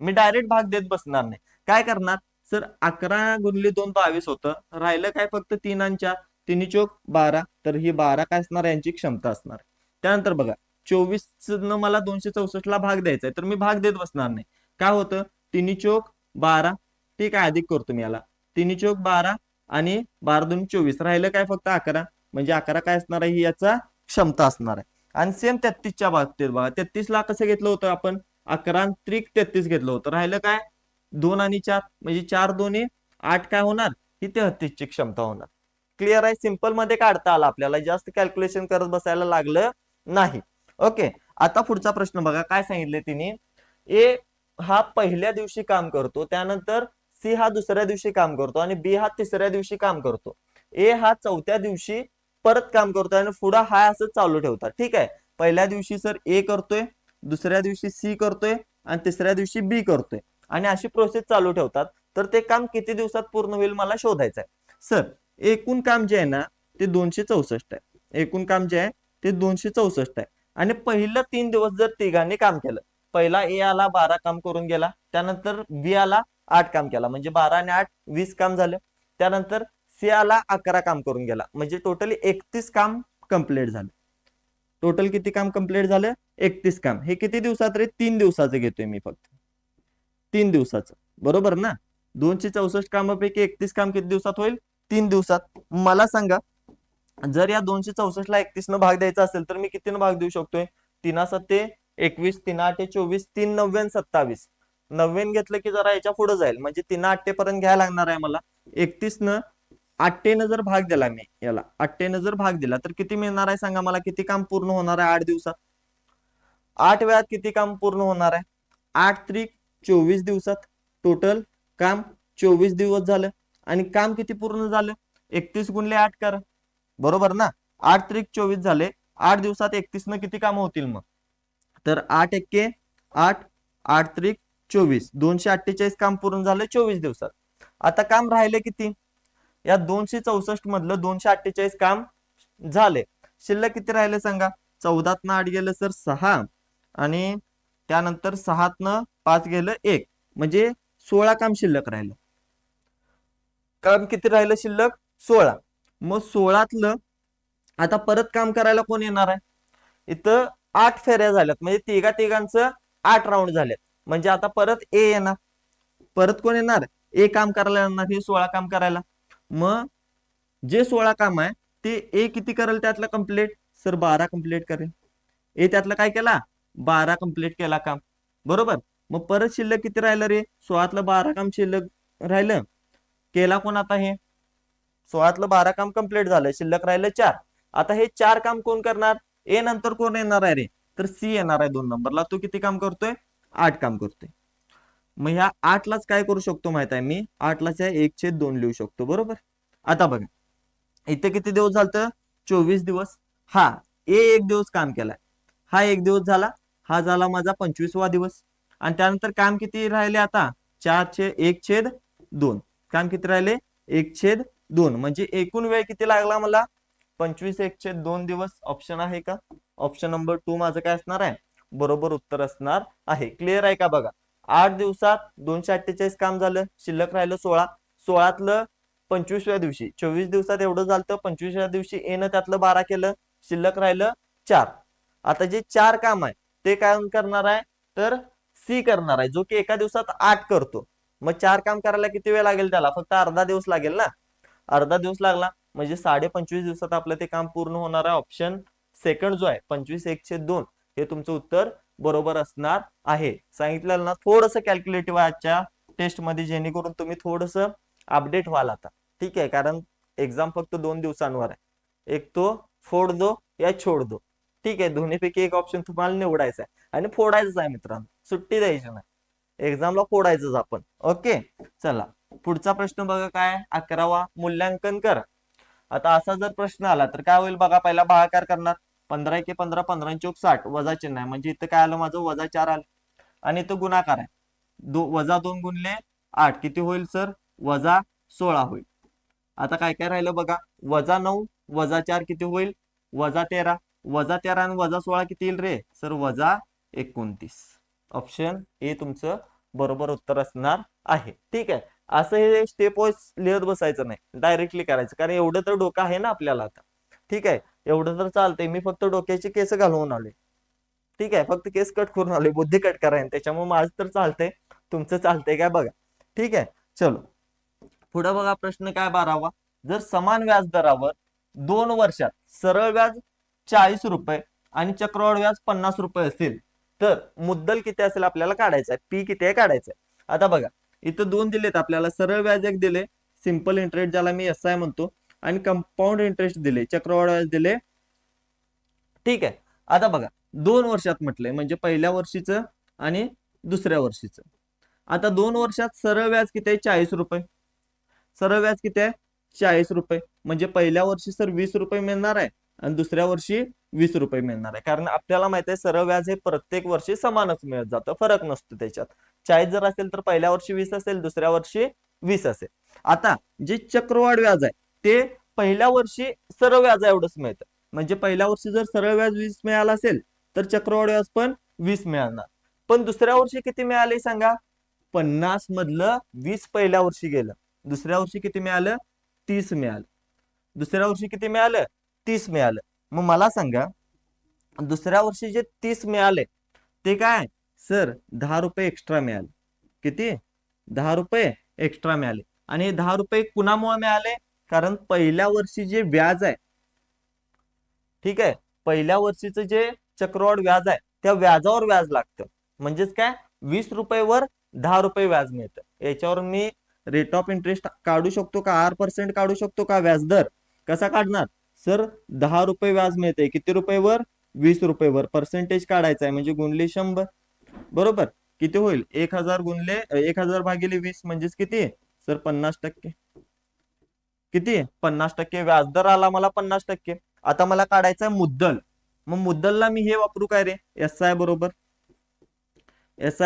मी डायरेक्ट भाग देत बसणार नाही. काय करणार सर, 11 गुणले 2 22 होतं, राहिलं काय फक्त 3 आणि 4, 3 चोक 12, तर ही 12 काय असणार, यांची क्षमता असणार. त्यानंतर बघा, 24 न मला 264 ला भाग द्यायचा आहे, तर मी भाग देत बसणार नाही. काय होतं, 3 चोक 12, ठीक आहे, अधिक करतो मी याला, 3 चोक 12 आणि 12 दोन 24, राहिलं काय फक्त 11, म्हणजे 11 काय असणार आहे, ही याचा क्षमता असणार आहे. आणि सेम 33च्या बाबतीत बघा, 33 ला कसं घेतलं होतं आपण, 11 त्रिक 33 घेतलं होतं, राहिलं काय 2 आणि 4, म्हणजे 4 दोन्ही 8 काय होणार, ही 33 ची क्षमता होणार. क्लिअर आहे, सिंपल मध्ये काढता आला आपल्याला, जास्त कॅल्क्युलेशन करत बसायला लागलं नाही. ओके, आता पुढचा प्रश्न बघा, काय सांगितले तिने, ए हा पहिल्या दिवशी काम करतो, त्यानंतर सी हा दुसऱ्या दिवशी काम करतो आणि बी हा तिसऱ्या दिवशी काम करतो. ए हा चौथ्या दिवशी परत काम करतोय आणि पुढे हा असं चालू ठेवतात. ठीक आहे, पहिल्या दिवशी सर ए करतोय, दुसऱ्या दिवशी सी करतोय आणि तिसऱ्या दिवशी बी करतोय आणि अशी प्रोसेस चालू ठेवतात. तर ते काम किती दिवसात पूर्ण होईल मला शोधायचं आहे. सर एकूण काम जे आहे ना ते 264 आहे, एकूण काम जे आहे ते 264 आहे आणि पहिलं 3 दिवस जर तिघांनी काम केलं, पहिला ए आला 12 काम करून गेला, त्यानंतर बी आला 8 काम केला, म्हणजे 12 आणि 8 20 काम झालं, त्यानंतर सी आला 11 काम करून गेला, म्हणजे टोटली 31 काम कंप्लीट झालं. टोटल किती काम कंप्लीट झालं, 31 काम. हे किती दिवसात रे, 3 दिवसाचं घेतोय मी फक्त, 3 दिवसाचं, बरोबर ना. 264 कामापैकी 31 काम किती दिवसात होईल, 3 दिवसात. मला सांगा, जर या 264 ला 31 न भाग द्यायचा असेल तर मी किती न भाग देऊ शकतोय, 3 7 21, 3 8 24, 3 9 27, 90 घेतलं की जरा याच्या पुढे जाईल, म्हणजे 3 8 पर्यंत घ्यायला लागणार आहे मला. 31 न 8 न जर भाग दिला मी याला, 8 न जर भाग दिला तर किती मिळणार आहे सांगा मला, किती काम पूर्ण होणार आहे 8 दिवसात, 8 वेळात किती काम पूर्ण होणार आहे, 8 त्रिक 24 दिवसात, टोटल काम 24 दिवस झालं आणि काम किती पूर्ण झालं, 31 गुणले 8 करा, बरोबर ना. 8 त्रिक 24 झाले, 8 दिवसात 31 न किती काम होतील मग, तर 8 एक्के 8, 8 त्रिक 24, 248 काम पूर्ण झालं 24 दिवसात. आता काम राहिले किती, या 264 मधलं 248 काम झाले, शिल्लक किती राहिले सांगा, 14 न 8 गेलं सर 6 आणि त्यानंतर 6 न 5 गेलं 1, म्हणजे 16 काम शिल्लक राहिलं. काम किती राहिलं शिल्लक, 16. मग 16तलं आता परत काम करायला कोण येणार आहे, इथं 8 फेऱ्या झाल्यात, म्हणजे तिघांचं 8 राऊंड झालेत, म्हणजे आता परत ए येणार, परत कोण येणार, ए काम करायला येणार, हे 16 काम करायला. मग जे 16 काम आहे ते ए किती करेल त्यातला कंप्लीट? सर 12 कंप्लीट करेल. ए त्यातला काय केला? 12 कंप्लीट केला काम. बरोबर. मग परत शिल्लक किती राहिलं रे? 16तलं 12 काम शिल्लक राहिलं. केला कोण आता हे? 16तलं 12 काम कंप्लीट झालं, शिल्लक राहिलं 4. आता हे 4 काम कोण करणार? ए नंतर कोण येणार आहे रे? तर सी येणार आहे 2 नंबरला. तो किती काम करतोय? 8 काम करतोय. मग ह्या 8 लाच काय करू शकतो माहित आहे मी? 8 लाच 1/2 लिहू शकतो. बरोबर. आता बघा इथे किती दिवस झालं? 24 दिवस. हा ए 1 दिवस काम केलाय, हा 1 दिवस झाला, हा झाला माझा 25वा दिवस. आणि त्यानंतर काम किती राहिले आता? 4/1/2. काम किती राहिले? 1/2. म्हणजे एकूण वेळ किती लागला मला? 25/1/2 दिवस. ऑप्शन आहे का? ऑप्शन नंबर 2 माझं काय असणार आहे? बरोबर उत्तर असणार आहे. क्लिअर आहे का? बघा 8 दिवसात 248 काम झालं, शिल्लक राहिलं 16. 16तलं 25व्या दिवशी, 24 दिवसात एवढं झालं, 25व्या दिवशी एनं त्यातलं 12 केलं, शिल्लक राहिलं 4. आता जे 4 काम आहे ते काय करणार आहे? तर सी करणार आहे, जो की एका दिवसात 8 करतो. मग 4 काम करायला किती वेळ लागेल त्याला? फक्त अर्धा दिवस लागेल ना. अर्धा दिवस लागला म्हणजे 25.5 दिवसात आपलं ते काम पूर्ण होणार आहे. ऑप्शन सेकंड जो आहे 25/1/2 हे तुमचं उत्तर बरोबर असणार आहे. सांगितलं ना, थोडंसं कॅल्क्युलेटिव्ह आजच्या टेस्ट मध्ये, जेणेकरून तुम्ही थोडस अपडेट व्हाल आता. ठीक आहे, कारण एक्झाम फक्त 2 दिवसांवर आहे. एक तो फोड दो या छोड दो. ठीक आहे, दोन्हीपैकी एक ऑप्शन तुम्हाला निवडायचा आहे आणि फोडायचंच आहे मित्रांनो, सुट्टी द्यायची नाही. एक्झामला फोडायचंच आपण. ओके, चला पुढचा प्रश्न बघा काय? 11वा, मूल्यांकन कर. आता असा जर प्रश्न आला तर काय होईल बघा. पहिला भागाकार करणार. 15 × 15 15 चौक 60, वजा चिन्ह आहे म्हणजे इथं काय आलं माझं? -4 आलं. आणि इथं गुणाकार आहे, -2 गुणले 8 किती होईल सर? -16 होईल. आता काय काय राहिलं बघा. -9 -4 किती होईल? -13. -13 आणि -16 किती येईल रे सर? -29. ऑप्शन ए तुमचं बरोबर उत्तर असणार आहे. ठीक आहे, असं हे स्टेप वाईज लिहत बसायचं नाही, डायरेक्टली करायचं, कारण एवढं तर डोकं आहे ना आपल्याला आता. ठीक आहे, एवढं तर चालतंय. मी फक्त डोक्याचे केस घालवून आले. ठीक आहे, फक्त केस कट करून आले, बुद्धी कट करायला, त्याच्यामुळे माझं तर चालतंय, तुमचं चालतंय काय बघा. ठीक आहे, चलो पुढे बघा. प्रश्न काय 12वा, जर समान व्याज दरावर 2 वर्षात सरळ व्याज 40 रुपये आणि चक्रवाढ व्याज 50 रुपये असेल तर मुद्दल किती असेल आपल्याला काढायचं आहे. पी किती आहे काढायचं आहे. आता बघा इथं 2 दिलेत आपल्याला. सरळ व्याज एक दिले, सिंपल इंटरेस्ट ज्याला मी एस आय म्हणतो, आणि कंपाऊंड इंटरेस्ट दिले, चक्रवाढ व्याज दिले. ठीक आहे, आता बघा 2 वर्षात म्हटलंय म्हणजे पहिल्या वर्षीचं आणि दुसऱ्या वर्षीचं. आता 2 वर्षात सरळ व्याज किती आहे? 40 रुपये. सरळ व्याज किती आहे? 40 रुपये. म्हणजे पहिल्या वर्षी सर 20 रुपये मिळणार आहे आणि दुसऱ्या वर्षी 20 रुपये मिळणार आहे. कारण आपल्याला माहित आहे सरळ व्याज हे प्रत्येक वर्षी समानच मिळत जातं, फरक नसतो त्याच्यात. 40 जर असेल तर पहिल्या वर्षी 20 असेल, दुसऱ्या वर्षी 20 असेल. आता जे चक्रवाढ व्याज आहे ते पहिल्या वर्षी सरळ व्याज एवढंच मिळतं. म्हणजे पहिल्या वर्षी जर सरळ व्याज 20 मिळालं असेल तर चक्रवाढ व्याज पण 20 मिळणार. पण दुसऱ्या वर्षी किती मिळाले सांगा? 50 मधलं 20 पहिल्या वर्षी गेलं, दुसऱ्या वर्षी किती मिळालं? 30 मिळालं. दुसऱ्या वर्षी किती मिळालं? 30 मिळालं. मग मला सांगा दुसऱ्या वर्षी जे 30 मिळाले ते काय? सर 10 रुपये एक्स्ट्रा मिळाले. किती? 10 रुपये एक्स्ट्रा मिळाले. आणि हे 10 रुपये कुणामुळे मिळाले? कारण पहिल्या वर्षी जे व्याज आहे, ठीक आहे, पहिल्या वर्षीचं जे चक्रवाढ व्याज आहे त्या व्याजावर व्याज लागतं. म्हणजेच काय? 20 रुपयेवर 10 रुपये व्याज मिळतं. याच्यावर मी रेट ऑफ इंटरेस्ट काढू शकतो का? R% काढू शकतो का? व्याजदर कसा काढणार? सर 10 रुपये व्याज मिळते, किती रुपयेवर? 20 रुपयेवर. पर्सेंटेज काढायचा आहे म्हणजे गुणले 100. बरोबर. किती होईल? 1000 गुणले 1000 भागिले 20 म्हणजेच किती सर? 50%. किती? 50% व्याजदर आला मला 50%. आता मला काढायचा आहे मुद्दल. मग मुद्दलला मी हे वापरू काय रे? एस आय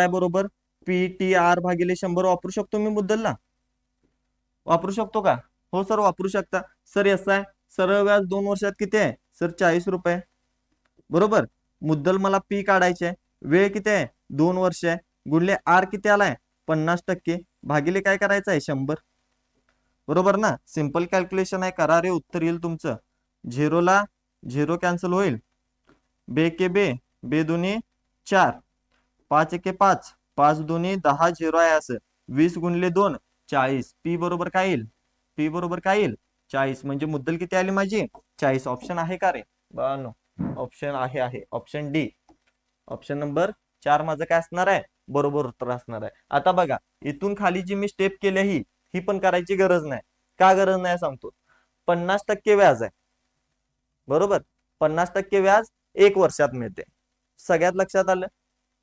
बरोबर PTR भागिले 100 वापरू शकतो मी मुद्दलला? वापरू शकतो का? हो सर वापरू शकता. सर एस आय सरळ व्याज 2 वर्षात किती आहे सर? 40 रुपये. बरोबर. मुद्दल मला पी काढायचे आहे, वेळ किती आहे? 2 वर्ष आहे. गुणले आर किती आलाय? 50%. भागिले काय करायचं आहे? 100. बरोबर ना? सिंपल कॅल्क्युलेशन आहे, करा रे, उत्तर येईल तुमचं. 0 ला 0 कॅन्सल होईल, बे के बे, बे दुनी 4, 5 एके 5, 5 दुनी 10, 0 आहे असं. 20 गुणले 2 40. पी बरोबर काय येईल? पी बरोबर काय येईल? 40 म्हणजे मुद्दल किती आली माझी 40. ऑप्शन आहे का रे बानो? ऑप्शन आहे ऑप्शन डी. ऑप्शन नंबर 4 माझं काय असणार आहे बरोबर उत्तर असणार आहे. आता बघा इथून खाली जी मी स्टेप केली ही पण करायची गरज नाही. का गरज नाही सांगतो. 50% व्याज आहे बरोबर. 50% व्याज 1 वर्षात मिळते. सगळ्यात लक्षात आलं.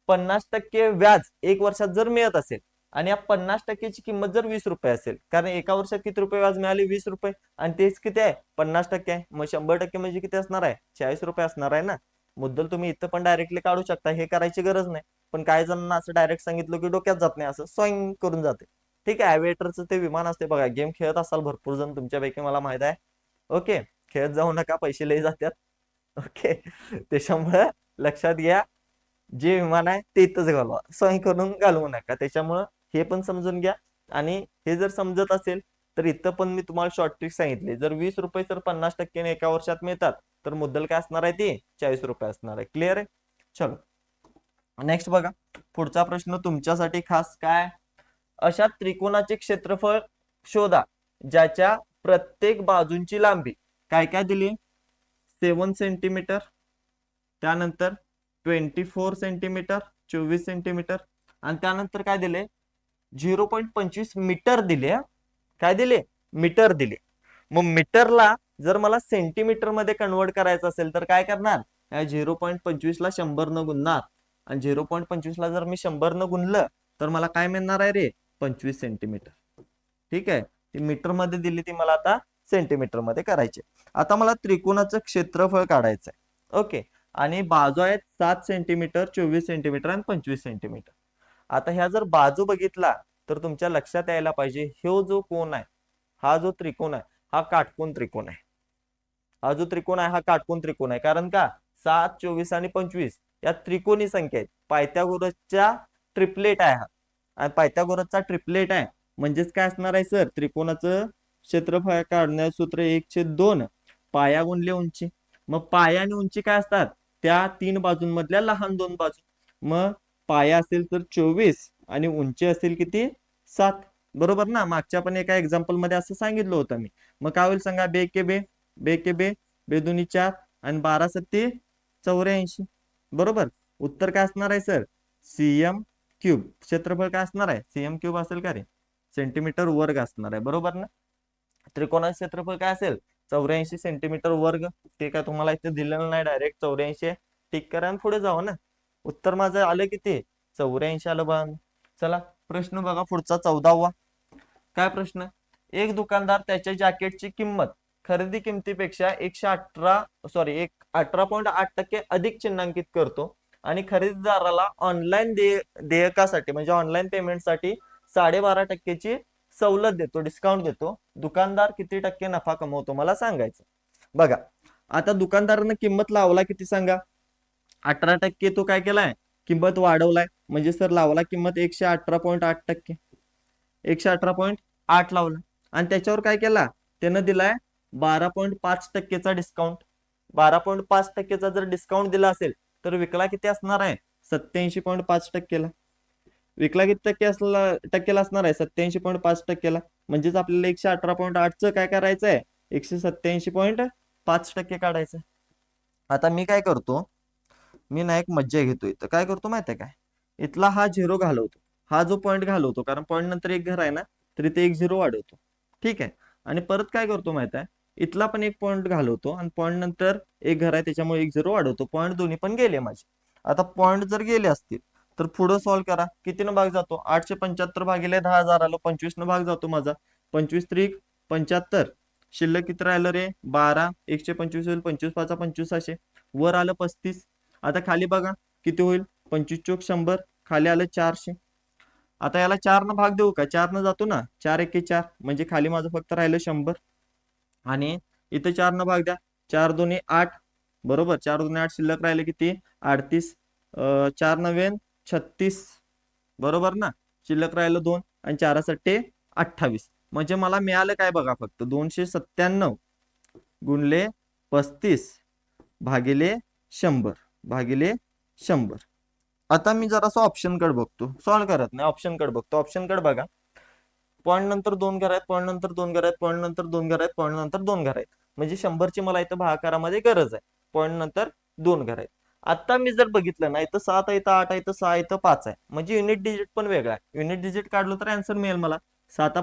50% व्याज 1 वर्षात जर मिळत असेल आणि या 50%ची किंमत जर 20 रुपये असेल, कारण एका वर्षात किती रुपये व्याज मिळाले 20 रुपये, आणि तेच किती आहे 50% आहे, मग 100% म्हणजे किती असणार आहे 40 रुपये असणार आहे ना. मुद्दल तुम्ही इथं पण डायरेक्टली काढू शकता, हे करायची गरज नाही. पण काही जणांना असं डायरेक्ट सांगितलं की डोक्यात जात नाही, असं स्वयं करून जाते. ठीक आहे. अॅव्हिएटरचं ते विमान असते बघा, गेम खेळत असाल भरपूर जण तुमच्यापैकी मला माहित आहे. ओके. खेळत जाऊ नका, पैसे लय जातात. ओके. त्याच्यामुळे लक्षात घ्या, जे विमान आहे ते इथंच घालवा, सही करून घालवू नका. त्याच्यामुळं हे पण समजून घ्या. आणि हे जर समजत असेल तर इथं पण मी तुम्हाला शॉर्ट ट्रिक सांगितली. जर 20 रुपये जर 50% एका वर्षात मिळतात तर मुद्दल काय असणार आहे ती 40 रुपये असणार आहे. क्लिअर आहे. चलो नेक्स्ट बघा. पुढचा प्रश्न तुमच्यासाठी खास काय. अशा त्रिकोणाचे क्षेत्रफळ शोधा ज्याच्या प्रत्येक बाजूंची लांबी काय काय दिली. 7 सेंटीमीटर, त्यानंतर 24 सेंटीमीटर 24 सेंटीमीटर, आणि त्यानंतर काय दिले 0.25 मीटर दिले. काय दिले मीटर दिले. मग मीटरला जर मला सेंटीमीटर मध्ये कन्वर्ट करायचं असेल तर काय करणार. 0.25 ला 100 न गुणणार, आणि 0.25 ला जर मी 100 न गुणलं तर मला काय मिळणार आहे रे 25 सेंटीमीटर. ठीक आहे. ती मीटर मध्ये दिली, ती मला आता सेंटीमीटर मध्ये करायचे. आता मला त्रिकोणाचं क्षेत्रफळ काढायचं आहे. ओके. आणि बाजू आहेत 7 सेंटीमीटर 24 सेंटीमीटर आणि 25 सेंटीमीटर. आता ह्या जर बाजू बघितला तर तुमच्या लक्षात यायला पाहिजे, ह्यो जो कोण आहे, हा जो त्रिकोण आहे हा काटकोन त्रिकोण आहे. हा जो त्रिकोण आहे हा काटकोन त्रिकोण आहे. कारण का 7, 24 आणि 25 या त्रिकोणी संख्या आहेत. पायथागोरसच्या ट्रिपलेट आहे हा. आणि पायथागोरसचा ट्रिपलेट आहे म्हणजेच काय असणार आहे सर, त्रिकोणाचं क्षेत्रफळ काढण्याचं सूत्र 1/2 पाया गुणले उंची. मग पाया आणि उंची काय असतात, त्या 3 बाजूंमधल्या लहान 2 बाजू. मग पाया असेल तर 24 आणि उंची असेल किती 7. बरोबर ना. मागच्या पण एका एक्झाम्पल मध्ये असं सांगितलं होतं मी. मग काय होईल सांगा. बे के बे, बे के बे, बेदुनी 4 आणि 12 सत्ती 84. बरोबर. उत्तर काय असणार आहे सर सीएम क्यूब. क्षेत्रफळ काय असणार आहे सीएम क्यूब असेल का रे, सेंटीमीटर वर्ग असणार आहे. बरोबर ना. त्रिकोणाचे क्षेत्रफळ काय असेल 84 सेंटीमीटर वर्ग. ते काय तुम्हाला इथे दिलेलं नाही डायरेक्ट 84. टिक करा आणि पुढे जावा ना. उत्तर माझं आलं किती 84 आलं बघा. चला प्रश्न बघा पुढचा 14वा. काय प्रश्न. एक दुकानदार त्याच्या जॅकेटची किंमत खरेदी किमतीपेक्षा 18.8% अधिक चिन्हांकित करतो आणि खरेदीदाराला ऑनलाईन देयकासाठी म्हणजे ऑनलाईन पेमेंटसाठी 12.5%ची सवलत देतो, डिस्काउंट देतो. दुकानदार किती टक्के नफा कमवतो मला सांगायचं. बघा आता दुकानदारानं किंमत लावला किती सांगा 18%. तो काय केलाय किंमत वाढवलाय म्हणजे सर लावला किंमत 118.8%. 118.8 लावला आणि त्याच्यावर काय केला त्यानं दिलाय 12.5%चा डिस्काउंट. 12.5%चा जर डिस्काउंट दिला असेल तर विकला किती असणार आहे 87.5%ला. विकला किती टक्केला असणार आहे 87.5%ला. म्हणजेच आपल्याला 118.8चं काय करायचं आहे 187.5% काढायचं. आता मी काय करतो, मी ना एक मज्जा घेतो. इथं काय करतो माहिती आहे काय, इथला हा 0 घालवतो, हा जो पॉईंट घालवतो, कारण पॉईंट नंतर एक घर आहे ना तर इथे 1 0 वाढवतो. ठीक आहे. आणि परत काय करतो माहिती आहे, इथला पण एक पॉईंट घालवतो आणि पॉईंट नंतर एक घर आहे त्याच्यामुळे 1 0 वाढवतो. पॉईंट दोन्ही पण गेले माझे. आता पॉईंट जर गेले असतील तर पुढे सॉल्व्ह करा. कितीनं भाग जातो 875 भागिले 10,000 आलं. 25 न भाग जातो माझा. 25 त्रिक 75. शिल्लक किती राहिलं रे 12. 125 होईल 25 5 25 वर आलं 35. आता खाली बघा किती होईल 25 चोक 100. खाली आलं 400. आता याला 4 न भाग देऊ का 4 न जातो ना 4 एके 4 म्हणजे खाली माझं फक्त राहिलं 100. आणि इथे 4 न भाग द्या 4 दोन्ही 8. बरोबर 4 दोन्ही 8 शिल्लक राहिले किती 38. 4 नव्हे 36. बरोबर ना. शिल्लक राहिलं 2 आणि 4 सट्टे 28. म्हणजे मला मिळालं काय बघा फक्त 297 गुणले 35 भागिले 100 भागिले 100. आता मी जरासं ऑप्शन कडे बघतो, सॉल्व्ह करत नाही ऑप्शन कडे बघतो. ऑप्शन कडे बघा पॉईंट नंतर 2 घर आहेत, पॉईंट नंतर 2 घर आहेत, पॉईंट नंतर 2 घर आहेत, पॉईंट नंतर 2 घर आहेत. म्हणजे 100ची मला इथं भागाकारामध्ये गरज आहे. पॉईंट नंतर 2 घर आहेत. आता मी जर बघितलं ना, इथं 7 आहे, इथं 8 आहे, इथं 6 आहे, इथं 5 आहे. म्हणजे युनिट डिजिट पण वेगळा आहे. युनिट डिजिट काढलं तर आन्सर मिळेल मला 7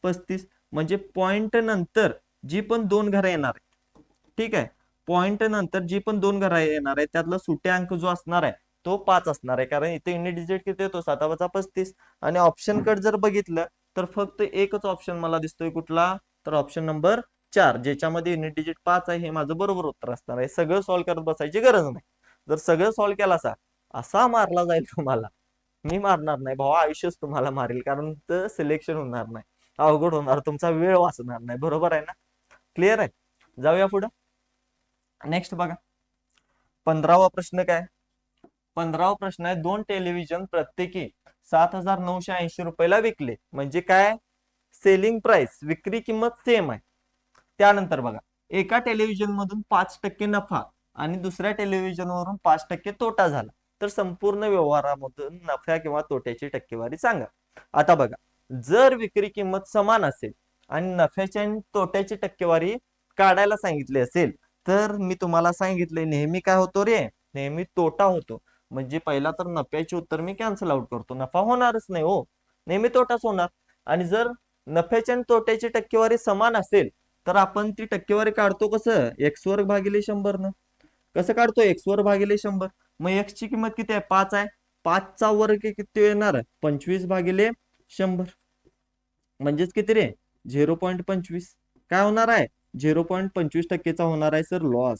35. म्हणजे पॉईंट नंतर जी पण 2 घरं येणार आहे, ठीक आहे, पॉईंट नंतर जी पण 2 घरं येणार आहे त्यातला सुट्टे अंक जो असणार आहे तो 5 असणार आहे. कारण इथे युनिट डिजिट किती येतो 7 35. आणि ऑप्शन कट जर बघितलं तर फक्त एकच ऑप्शन मला दिसतोय कुठला, तर ऑप्शन नंबर 4, ज्याच्यामध्ये युनिट डिजिट 5 आहे. हे माझं बरोबर उत्तर असणार आहे. सगळं सॉल्व्ह करत बसायची गरज नाही. जर सगळं सॉल्व्ह केला असा मारला जाईल तुम्हाला, मी मारणार नाही भाऊ, आयुष्यच तुम्हाला मारेल. कारण तर सिलेक्शन होणार नाही, अवघड होणार, तुमचा वेळ वाचणार नाही. बरोबर आहे ना? क्लिअर आहे? जाऊया पुढे. नेक्स्ट बघा 15वा प्रश्न काय. 15वा प्रश्न आहे, 2 टेलिव्हिजन प्रत्येकी 7,980 रुपयाला विकले. म्हणजे काय, सेलिंग प्राइस, विक्री किंमत सेम आहे. त्यानंतर बघा, एका टेलिव्हिजन मधून 5% नफा आणि दुसऱ्या टेलिव्हिजन वरून 5% तोटा झाला, तर संपूर्ण व्यवहारामधून नफ्या किंवा तोट्याची टक्केवारी सांगा. आता बघा, जर विक्री किंमत समान असेल आणि नफ्याची आणि तोट्याची टक्केवारी काढायला सांगितली असेल, तर मी तुम्हाला सांगितले नेहमी काय होतो रे, नेहमी तोटा होतो. म्हणजे पहिला तर नफ्याचे उत्तर मी कॅन्सल आउट करतो, नफा होणारच नाही हो, नेहमी तोटाच होणार. आणि जर नफ्याची आणि तोट्याची टक्केवारी समान असेल तर आपण ती टक्केवारी काढतो कसं, एक्स वर्ग भागिले 100 न. कसं काढतो, एक्स वर्ग भागिले 100. मग एक्स ची किंमत किती आहे, 5 आहे. 5चा वर्ग किती येणार, 25 भागिले 100. म्हणजेच किती रे, 0.25. काय होणार आहे, 0.25%चा होणार आहे सर लॉस.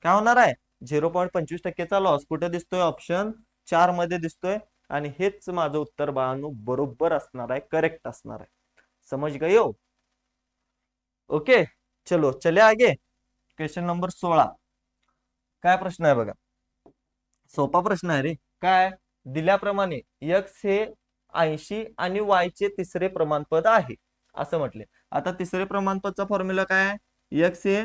काय होणार आहे, 0.25%चा लॉस. कुठे दिसतोय, ऑप्शन 4 मध्ये दिसतोय. आणि हेच माझं उत्तर बाळांनो बरोबर असणार आहे, करेक्ट असणार आहे. समझ गए हो? ओके, चलो चले आगे. Question number 16. काय प्रश्न आहे बघा, सोपा प्रश्न आहे रे. काय, दिल्याप्रमाणे x हे 80 आणि y चे तिसरे प्रमाणपद आहे असं म्हटले. आता तिसरे प्रमाणपदचा फॉर्म्युला काय आहे, x हे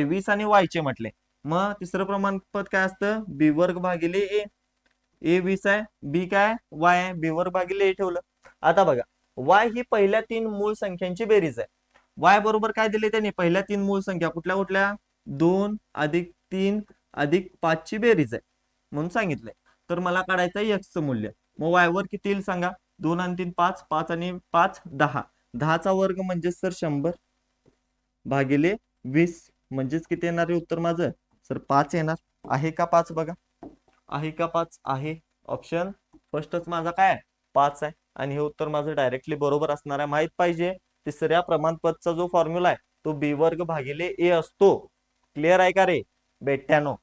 20 आणि y चे म्हटले. मग तिसरं प्रमाणपद काय असतं, बी वर्ग भागिले ए. ए 20 आहे, बी काय, वाय आहे, बी वर्ग भागिले ए ठेवलं. आता बघा, वाय ही पहिल्या 3 मूळ संख्यांची बेरीज आहे. वाय बरोबर काय दिले त्यांनी, पहिल्या 3 मूळ संख्या कुठल्या कुठल्या, 2 अधिक 3 अधिक 5 ची बेरीज आहे म्हणून सांगितलंय. तर मला काढायचं आहे x चं मूल्य. मग y वर किती येईल सांगा, 2 आणि 3 5, 5 आणि 5 10. 10चा वर्ग म्हणजे सर 100 भागिले 20. म्हणजेच किती येणार आहे उत्तर माझं, सर 5 येणार. आहे का 5 बघा, आहे का 5 आहे. ऑप्शन फर्स्टच माझा काय 5 आहे. आणि हे उत्तर माझं डायरेक्टली बरोबर असणार आहे. माहित पाहिजे, तिसऱ्या प्रमाणपदचा जो फॉर्म्युला आहे तो बी वर्ग भागिले ए असतो. क्लिअर आहे का रे बेट्यानो?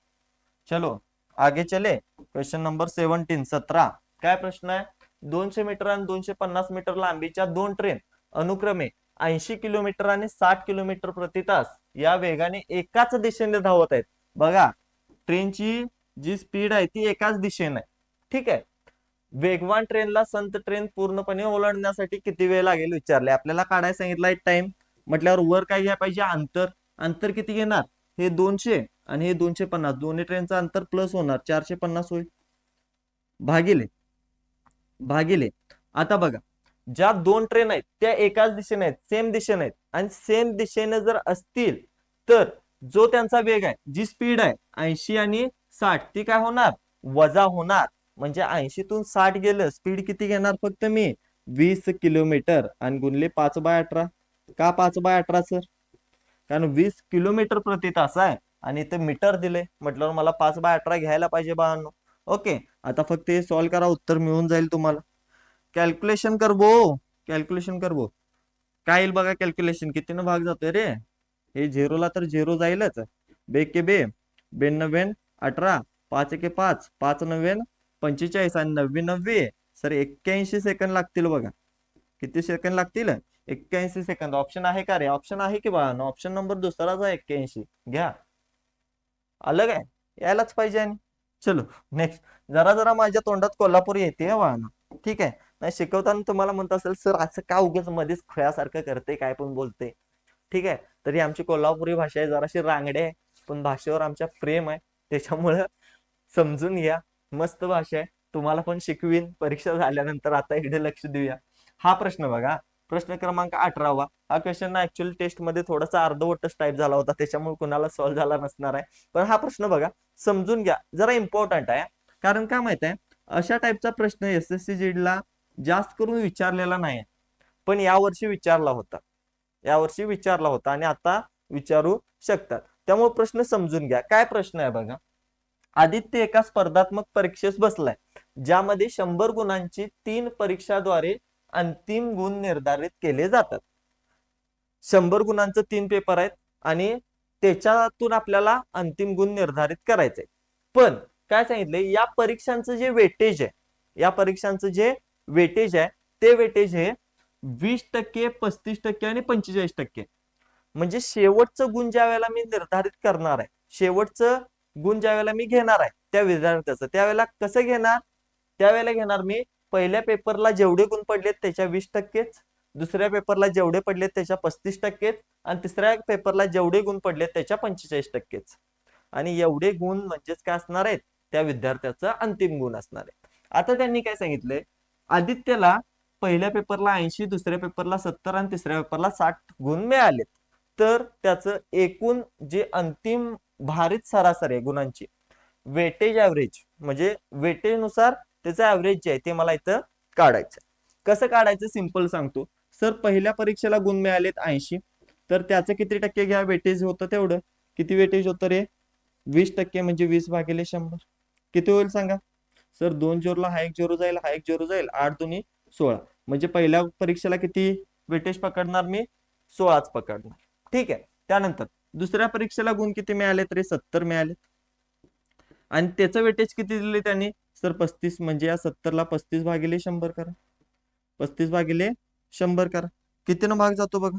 चलो आगे चले. Question number 17. काय प्रश्न आहे, 200 मीटर आणि 250 मीटर लांबीच्या 2 ट्रेन अनुक्रमे 80 किलोमीटर आणि 60 किलोमीटर प्रति तास या वेगाने एकाच दिशेने धावत आहेत. बघा, ट्रेनची जी स्पीड आहे ती एकाच दिशेने आहे, ठीक आहे. वेगवान ट्रेनला संत ट्रेन पूर्णपणे ओलांडण्यासाठी किती वेळ लागेल विचारले. आपल्याला काढायला सांगितलाय टाइम, म्हटल्यावर वर काय घ्यायला पाहिजे, अंतर. अंतर किती घेणार, हे 200 आणि हे 250, दोन्ही ट्रेनचं अंतर प्लस होणार 450 होईल, भागिले भागिले. आता बघा, ज्या 2 ट्रेन आहेत त्या एकाच दिशेने आहेत, सेम दिशेने आहेत. आणि सेम दिशेने जर असतील तर जो त्यांचा वेग आहे, जी स्पीड आहे 80 आणि 60, ती काय होणार, वजा होणार. म्हणजे 80तून 60 गेलं, स्पीड किती घेणार फक्त मी, 20 किलोमीटर. आणि गुणले 5/18. का 5/18 सर, कारण 20 किलोमीटर प्रति तास आहे आणि इथे मीटर दिले, म्हटल्यावर मला 5/18 घ्यायला पाहिजे बाळांनो. ओके, आता फक्त हे सॉल्व्ह करा, उत्तर मिळून जाईल तुम्हाला. कॅल्क्युलेशन करबो, कॅल्क्युलेशन करबो. काय येईल बघा, कॅल्क्युलेशन कितीनं भाग जातोय रे, हे झिरोला तर झिरो जाईलच. के बे, 92 18, 5 एके 5, 5 9 45 आणि 90 सर 81 सेकंद लागतील बघा. किती सेकंद लागतील, 81 सेकंद. ऑप्शन आहे का रे, ऑप्शन आहे की बघा, ऑप्शन नंबर दुसराच आहे 81. घ्या, अलग आहे, यायलाच पाहिजे. आणि चलो नेक्स्ट. जरा जरा माझ्या तोंडात कोल्हापुरी येते वाहन, ठीक आहे. नाही शिकवताना तुम्हाला म्हणत असेल सर असं का उगाच मध्येच खुळ्यासारखं करते, काय पण बोलते, ठीक आहे. तरी आमची कोल्हापुरी भाषा आहे, जराशी रांगडे आहे, पण भाषेवर आमच्या प्रेम आहे, त्याच्यामुळं समजून घ्या. मस्त भाषा आहे, तुम्हाला पण शिकवीन परीक्षा झाल्यानंतर. आता इकडे लक्ष देऊया. हा प्रश्न बघा, प्रश्न क्रमांक 18वा. हा क्वेश्चन ऍक्च्युअली टेस्ट मध्ये थोडासा अर्धवटच टाईप झाला होता, त्याच्यामुळे कुणाला सॉल्व्ह झाला नसणार आहे. पण हा प्रश्न बघा, समजून घ्या, जरा इम्पॉर्टंट आहे. कारण काय माहित आहे, अशा टाईपचा प्रश्न एसएससी जीडीला जास्त करून विचारलेला नाही, पण यावर्षी विचारला होता. यावर्षी विचारला होता आणि आता विचारू शकतात. त्यामुळे प्रश्न समजून घ्या. काय प्रश्न आहे बघा. आदित्य एका स्पर्धात्मक परीक्षेस बसलाय, ज्यामध्ये 100 गुणांची 3 परीक्षाद्वारे अंतिम गुण निर्धारित केले जातात. 100 गुणांचं 3 पेपर आहेत आणि त्याच्यातून आपल्याला अंतिम गुण निर्धारित करायचे. पण काय सांगितले, या परीक्षांचं जे वेटेज आहे, या परीक्षांचं जे वेटेज आहे, ते वेटेज हे 20%, 35% आणि 45%. म्हणजे शेवटचं गुण ज्या वेळेला मी निर्धारित करणार आहे, शेवटचं गुण ज्या वेळेला मी घेणार आहे त्या विद्यार्थ्याचं, त्यावेळेला कसं घेणार, त्यावेळेला घेणार मी पहिल्या पेपरला जेवढे गुण पडलेत त्याच्या 20%, दुसऱ्या पेपरला जेवढे पडलेत त्याच्या 35%, आणि तिसऱ्या पेपरला जेवढे गुण पडलेत त्याच्या 45%. आणि एवढे गुण म्हणजेच काय असणार आहेत, त्या विद्यार्थ्याचा अंतिम गुण असणार आहे. आता त्यांनी काय सांगितलंय, आदित्यला पहिल्या पेपरला 80, दुसऱ्या पेपरला 70 आणि तिसऱ्या पेपरला 60 गुण मिळालेत. तर त्याचं एकूण जे अंतिम भारित सरासरी आहे गुणांची, वेटेज ऍव्हरेज, म्हणजे वेटेज नुसार त्याचं ऍव्हरेज जे आहे ते मला इथं काढायचं. कसं काढायचं, सिंपल सांगतो. सर पहिल्या परीक्षेला गुण मिळालेत 80, तर त्याचं किती टक्के घ्या, वेटेज होतं तेवढं. किती वेटेज होतं रे, 20%, म्हणजे 20/100. किती होईल सांगा. सर 2 झिरोला हा 1 झिरो जाईल, हा 1 झिरो जाईल, 8 दुनी 16. म्हणजे पहिल्या परीक्षेला किती वेटेज पकडणार मी, 16च पकडणार. ठीक आहे. त्यानंतर दुसऱ्या परीक्षेला गुण किती मिळाले, तरी 70 मिळाले. आणि त्याचं वेटेज किती दिले त्यांनी, सर 35. म्हणजे या 70ला 35/100 करा, 35/100 करा. कितीनं भाग जातो बघा,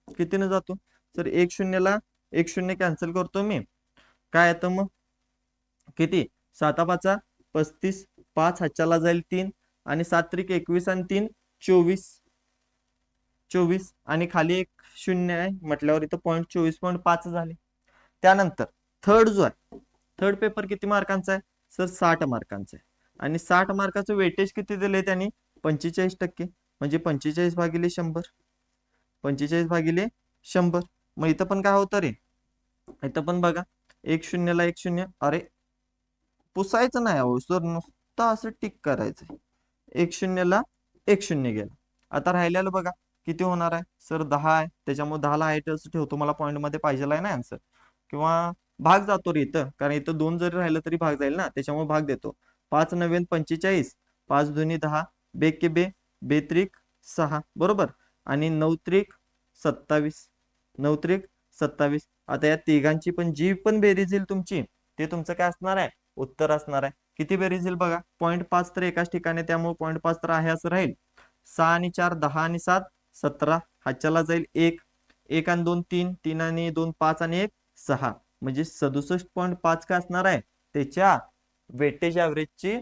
कितीनं जातो. सर 1 0ला 1 0 कॅन्सल करतो मी, काय येतं मग, किती, 7 5 5 हातच्याला जाईल 3, आणि 7 21 आणि 3 24, 24, आणि खाली एक 0 आहे म्हटल्यावर इथं 24.5 झाले. त्यानंतर थर्ड जो आहे, थर्ड पेपर किती मार्कांचा आहे, सर 60 मार्कांचा आहे. आणि 60 मार्काचं वेटेज किती दिले त्यांनी, 45%. म्हणजे 45/100, 45/100. मग इथं पण काय होतं रे, इथं पण बघा, 1 0ला 1 0, अरे पुसायचं नाही अहो सर, नुसतं असं टिक करायचं. 1 0ला 1 0 गेला. आता राहिलेलं बघा किती होणार आहे, सर 10 आहे, त्याच्यामुळे 10ला हाईटच ठेवतो, मला पॉईंट मध्ये पाहिजे आहे ना आन्सर. किंवा भाग जातो रे इथं, कारण इथं 2 जरी राहिलं तरी भाग जाईल ना, त्याच्यामुळे भाग देतो. 5 9 45, 5 2 10, बेके बे, बेत्रिक 6, बरोबर. आणि 9 त्रिक 27, 9 त्रिक 27. आता या तिघांची पण जी पण बेरीज येईल तुमची, ते तुमचं काय असणार आहे, उत्तर असणार आहे. किती बेरीज येईल बघा, 0.5 तर एकाच ठिकाणी, त्यामुळे 0.5 तर आहे असं राहील. 6 आणि 4 10 आणि 7 17, हातच्याला जाईल 1, 1 आणि 2 3, 3 आणि 2 5 आणि 1 6. म्हणजे 67.5 काय असणार आहे, त्याच्या वेटेज ऍव्हरेजची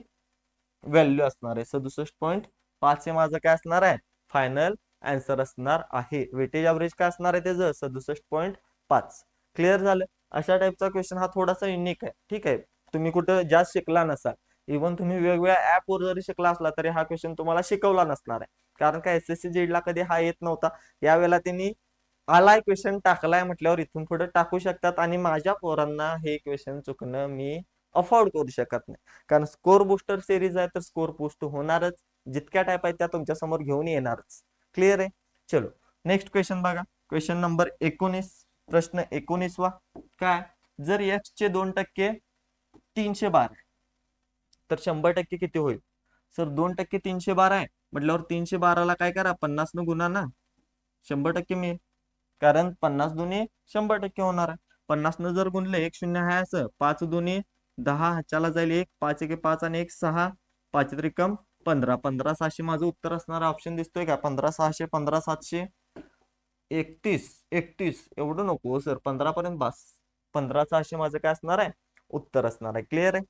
व्हॅल्यू असणार आहे. 67.5 हे माझं काय असणार आहे, फायनल आन्सर असणार आहे. वेटेज ऍव्हरेज काय असणार आहे त्याचं, 67.5. क्लिअर झालं. अशा टाईपचा क्वेश्चन हा थोडासा युनिक आहे. ठीक आहे, तुम्ही कुठं जास्त शिकला नसाल, इव्हन तुम्ही वेगवेगळ्या ऍपवर जरी शिकला असला तरी हा क्वेश्चन तुम्हाला शिकवला नसणार आहे. कारण काय एसएससी जीडीला कधी हा येत नव्हता, यावेळेला त्यांनी आलाय क्वेश्चन, टाकलाय म्हटल्यावर इथून पुढे टाकू शकतात. आणि माझ्या पोरांना हे क्वेश्चन चुकणं मी अफोर्ड करू शकत नाही, कारण स्कोर बुस्टर सिरीज आहे तर स्कोर बुस्ट होणारच, जितक्या टाईप आहेत त्या तुमच्या समोर घेऊन येणारच. क्लिअर आहे. चलो नेक्स्ट क्वेश्चन बघा, क्वेश्चन नंबर 19, प्रश्न 19वा. काय, जर x चे 2% 312 तर 100% किती होईल. सर 2% 312 आहे म्हटल्यावर 312ला काय करा, 50 न गुणा ना, 100% मिळेल. कारण 50 दुनी 100% होणार आहे. 50 न जर गुणले, 1 0 आहे असं, 5 दुनी 10, हातच्याला जाईल 1, 5 1 5 आणि 1 6, 5 त्रिकम 15, 15,600 माझं उत्तर असणार. ऑप्शन दिसतोय का, 15,600, 15,700, 31, 31 एवढं नको सर, 15 पर्यंत बस. 15,600 माझं काय असणार आहे, उत्तर असणार आहे. क्लिअर आहे.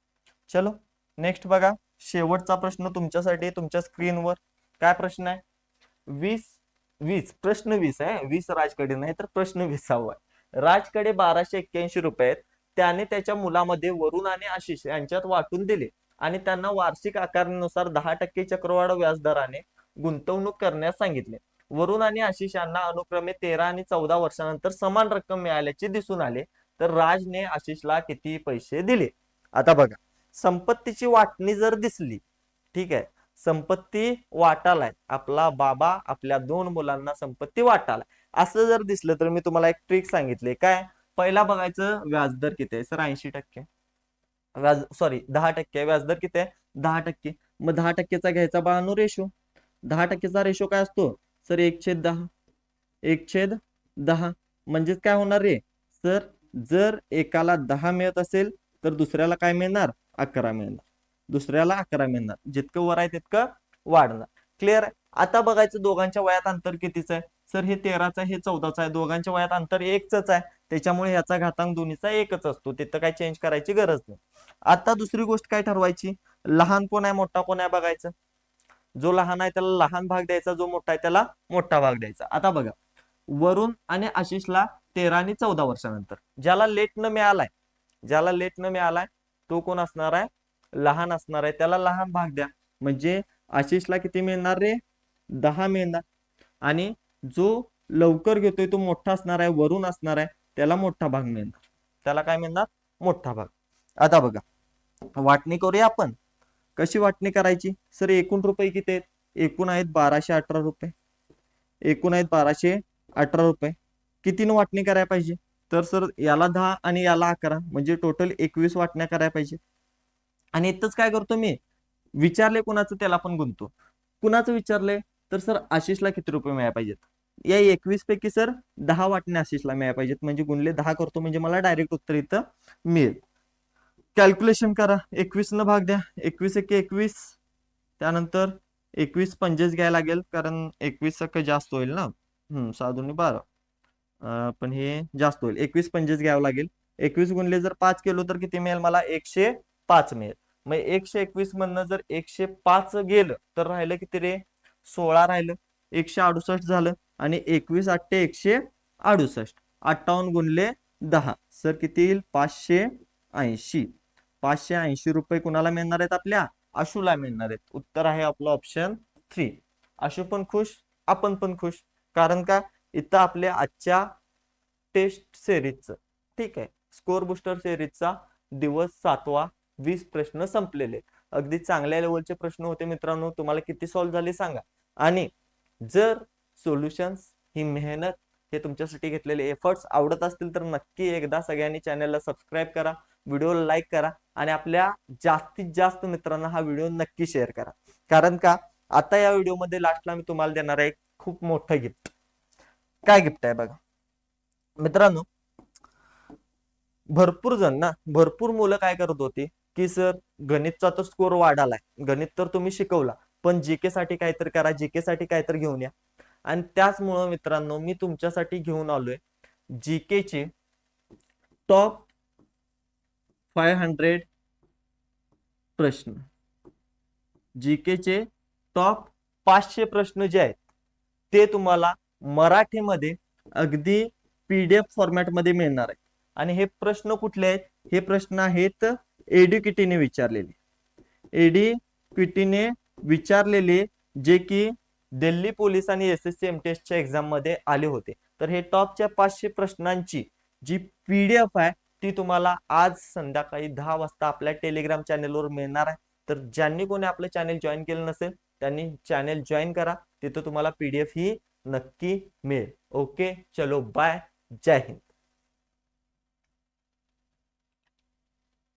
चलो नेक्स्ट बघा, शेवटचा प्रश्न तुमच्यासाठी तुमच्या स्क्रीनवर. काय प्रश्न आहे, 20 20 प्रश्न 20 आहे, 20 राजकडे नाही तर प्रश्न 20वा आहे. राजकडे 1281 रुपये आहेत, त्याने त्याच्या मुलामध्ये वरुण आणि आशिष यांच्यात वाटून दिले आणि त्यांना वार्षिक आकारणीनुसार 10% चक्रवाढ व्याजदराने गुंतवणूक करण्यास सांगितले. वरुण आणि आशिष यांना अनुक्रमे 13 आणि 14 वर्षानंतर समान रक्कम मिळाल्याचे दिसून आले. तर राजने आशिषला किती पैसे दिले? आता बघा, संपत्तीची वाटणी जर दिसली, ठीक आहे, संपत्ती वाटालाय, आपला बाबा आपल्या 2 मुलांना संपत्ती वाटालाय असं जर दिसलं तर मी तुम्हाला एक ट्रिक सांगितले. काय? पहिला बघायचं व्याजदर किती आहे. सर 80%. व्याज सॉरी 10% व्याजदर किती आहे? 10%. मग 10%चा घ्यायचा बाळांनो रेशो. 10%चा रेशो काय असतो? सर 1/10. 1/10 म्हणजेच काय होणार रे सर? जर एकाला 10 मिळत असेल तर दुसऱ्याला काय मिळणार? 11 मिळणार. दुसऱ्याला 11 मिळणार. जितकं वर आहे तितकं वाढणार. क्लिअर आहे? आता बघायचं दोघांच्या वयात अंतर कितीच आहे. सर हे 13चा आहे, हे 14चा आहे. दोघांच्या वयात अंतर एकच आहे. त्याच्यामुळे याचा घातांक दोन्हीचा एकच असतो. तिथं काय चेंज करायची गरज नाही. आता दुसरी गोष्ट काय ठरवायची? लहान कोण आहे मोठा कोण आहे बघायचं. जो लहान आहे त्याला लहान भाग द्यायचा, जो मोठा आहे त्याला मोठा भाग द्यायचा. आता बघा, वरुण आणि आशिषला 13 आणि 14 वर्षानंतर ज्याला लेट न मिळालाय तो कोण असणार आहे? लहान असणार आहे. त्याला लहान भाग द्या. म्हणजे आशिषला किती मिळणार रे? 10 मिळणार. आणि जो लवकर घेतोय तो मोठा असणार आहे, वरुण असणार आहे, त्याला मोठा भाग मिळणार. त्याला काय मिळणार? मोठा भाग. आता बघा, वाटणी करूया आपण. कशी वाटणी करायची? सर एकूण रुपये किती आहेत? एकूण आहेत 1218 रुपये. एकूण आहेत 1218 रुपये. कितीनं वाटणी करायला पाहिजे? तर सर याला 10 आणि याला 11 म्हणजे टोटल 21 वाटण्या करायला पाहिजे. आणि इथंच काय करतो मी? विचारले कुणाचं त्याला पण गुंतो. कुणाचं विचारले? तर सर आशिषला किती रुपये मिळायला पाहिजेत? या 21 पैकी सर 10 वाटण्या आशिषला मिळायला पाहिजेत. म्हणजे गुणले 10 करतो म्हणजे मला डायरेक्ट उत्तर इथं मिळेल. कॅल्क्युलेशन करा. 21 न भाग द्या. 21 एके 21. त्यानंतर 21 पंजेच घ्यायला लागेल कारण 21 जास्त होईल ना. 6 दुनी 12. पण हे जास्त होईल. 21 पंजेच घ्यावं लागेल. 21 गुणले जर 5 केलो तर किती मिळेल मला? 105 मिळेल. मग 121 मधनं जर 105 गेलं तर राहिलं किती रे? 16 राहिलं. 168 झालं. आणि 21 8 168. 58 गुणले 10 सर किती येईल? 580. 580 रुपये कुणाला मिळणार आहेत? आपल्या आशूला मिळणार आहेत. उत्तर आहे आपलं ऑप्शन 3. आशू पण खुश, आपण पण खुश. कारण का? इथं आपल्या आजच्या टेस्ट सिरीजचं, ठीक आहे, स्कोर बुस्टर सिरीजचा दिवस 7वा. 20 प्रश्न संपलेले. अगदी चांगल्या लेवलचे प्रश्न होते मित्रांनो. तुम्हाला किती सॉल्व्ह झाले सांगा. आणि जर सोल्युशन्स ही मेहनत हे तुमच्यासाठी घेतलेले एफर्ट्स आवडत असतील तर नक्की एकदा सगळ्यांनी चॅनलला सबस्क्राईब करा, व्हिडिओला लाईक करा आणि आपल्या जास्तीत जास्त मित्रांना हा व्हिडिओ नक्की शेअर करा. कारण का आता या व्हिडिओमध्ये लास्टला मी तुम्हाला देणार आहे खूप मोठं गिफ्ट. काय गिफ्ट आहे बघा मित्रांनो. भरपूर मुलं काय करत होती की सर गणितचा तर स्कोर वाढालाय, गणित तर तुम्ही शिकवला, पण जीके साठी काहीतरी करा, जीके साठी काहीतरी घेऊन या. आणि त्याचमुळं मित्रांनो मी तुमच्यासाठी घेऊन आलोय जीकेचे टॉप 500 प्रश्न. जीकेचे टॉप 500 प्रश्न जे आहेत ते तुम्हाला मराठीमध्ये अगदी पीडीएफ फॉर्मॅटमध्ये मिळणार आहे. आणि हे प्रश्न कुठले आहेत? हे प्रश्न आहेत एड्युकेटीने विचारलेले. एड्युकेटीने विचारलेले जे की दिल्ली पोलीस आणि एसएससी एमटीएसच्या एक्झाम मध्ये आले होते. तर हे टॉपच्या 500 प्रश्नांची जी पीडीएफ आहे ती तुम्हाला आज संध्याकाळी 10 वाजता आपल्या टेलिग्राम चॅनेलवर मिळणार आहे. तर ज्यांनी कोणी आपलं चॅनेल जॉईन केलं नसेल त्यांनी चॅनेल जॉईन करा. तिथं तुम्हाला पीडीएफ ही नक्की मिळेल. ओके, चलो बाय, जय हिंद.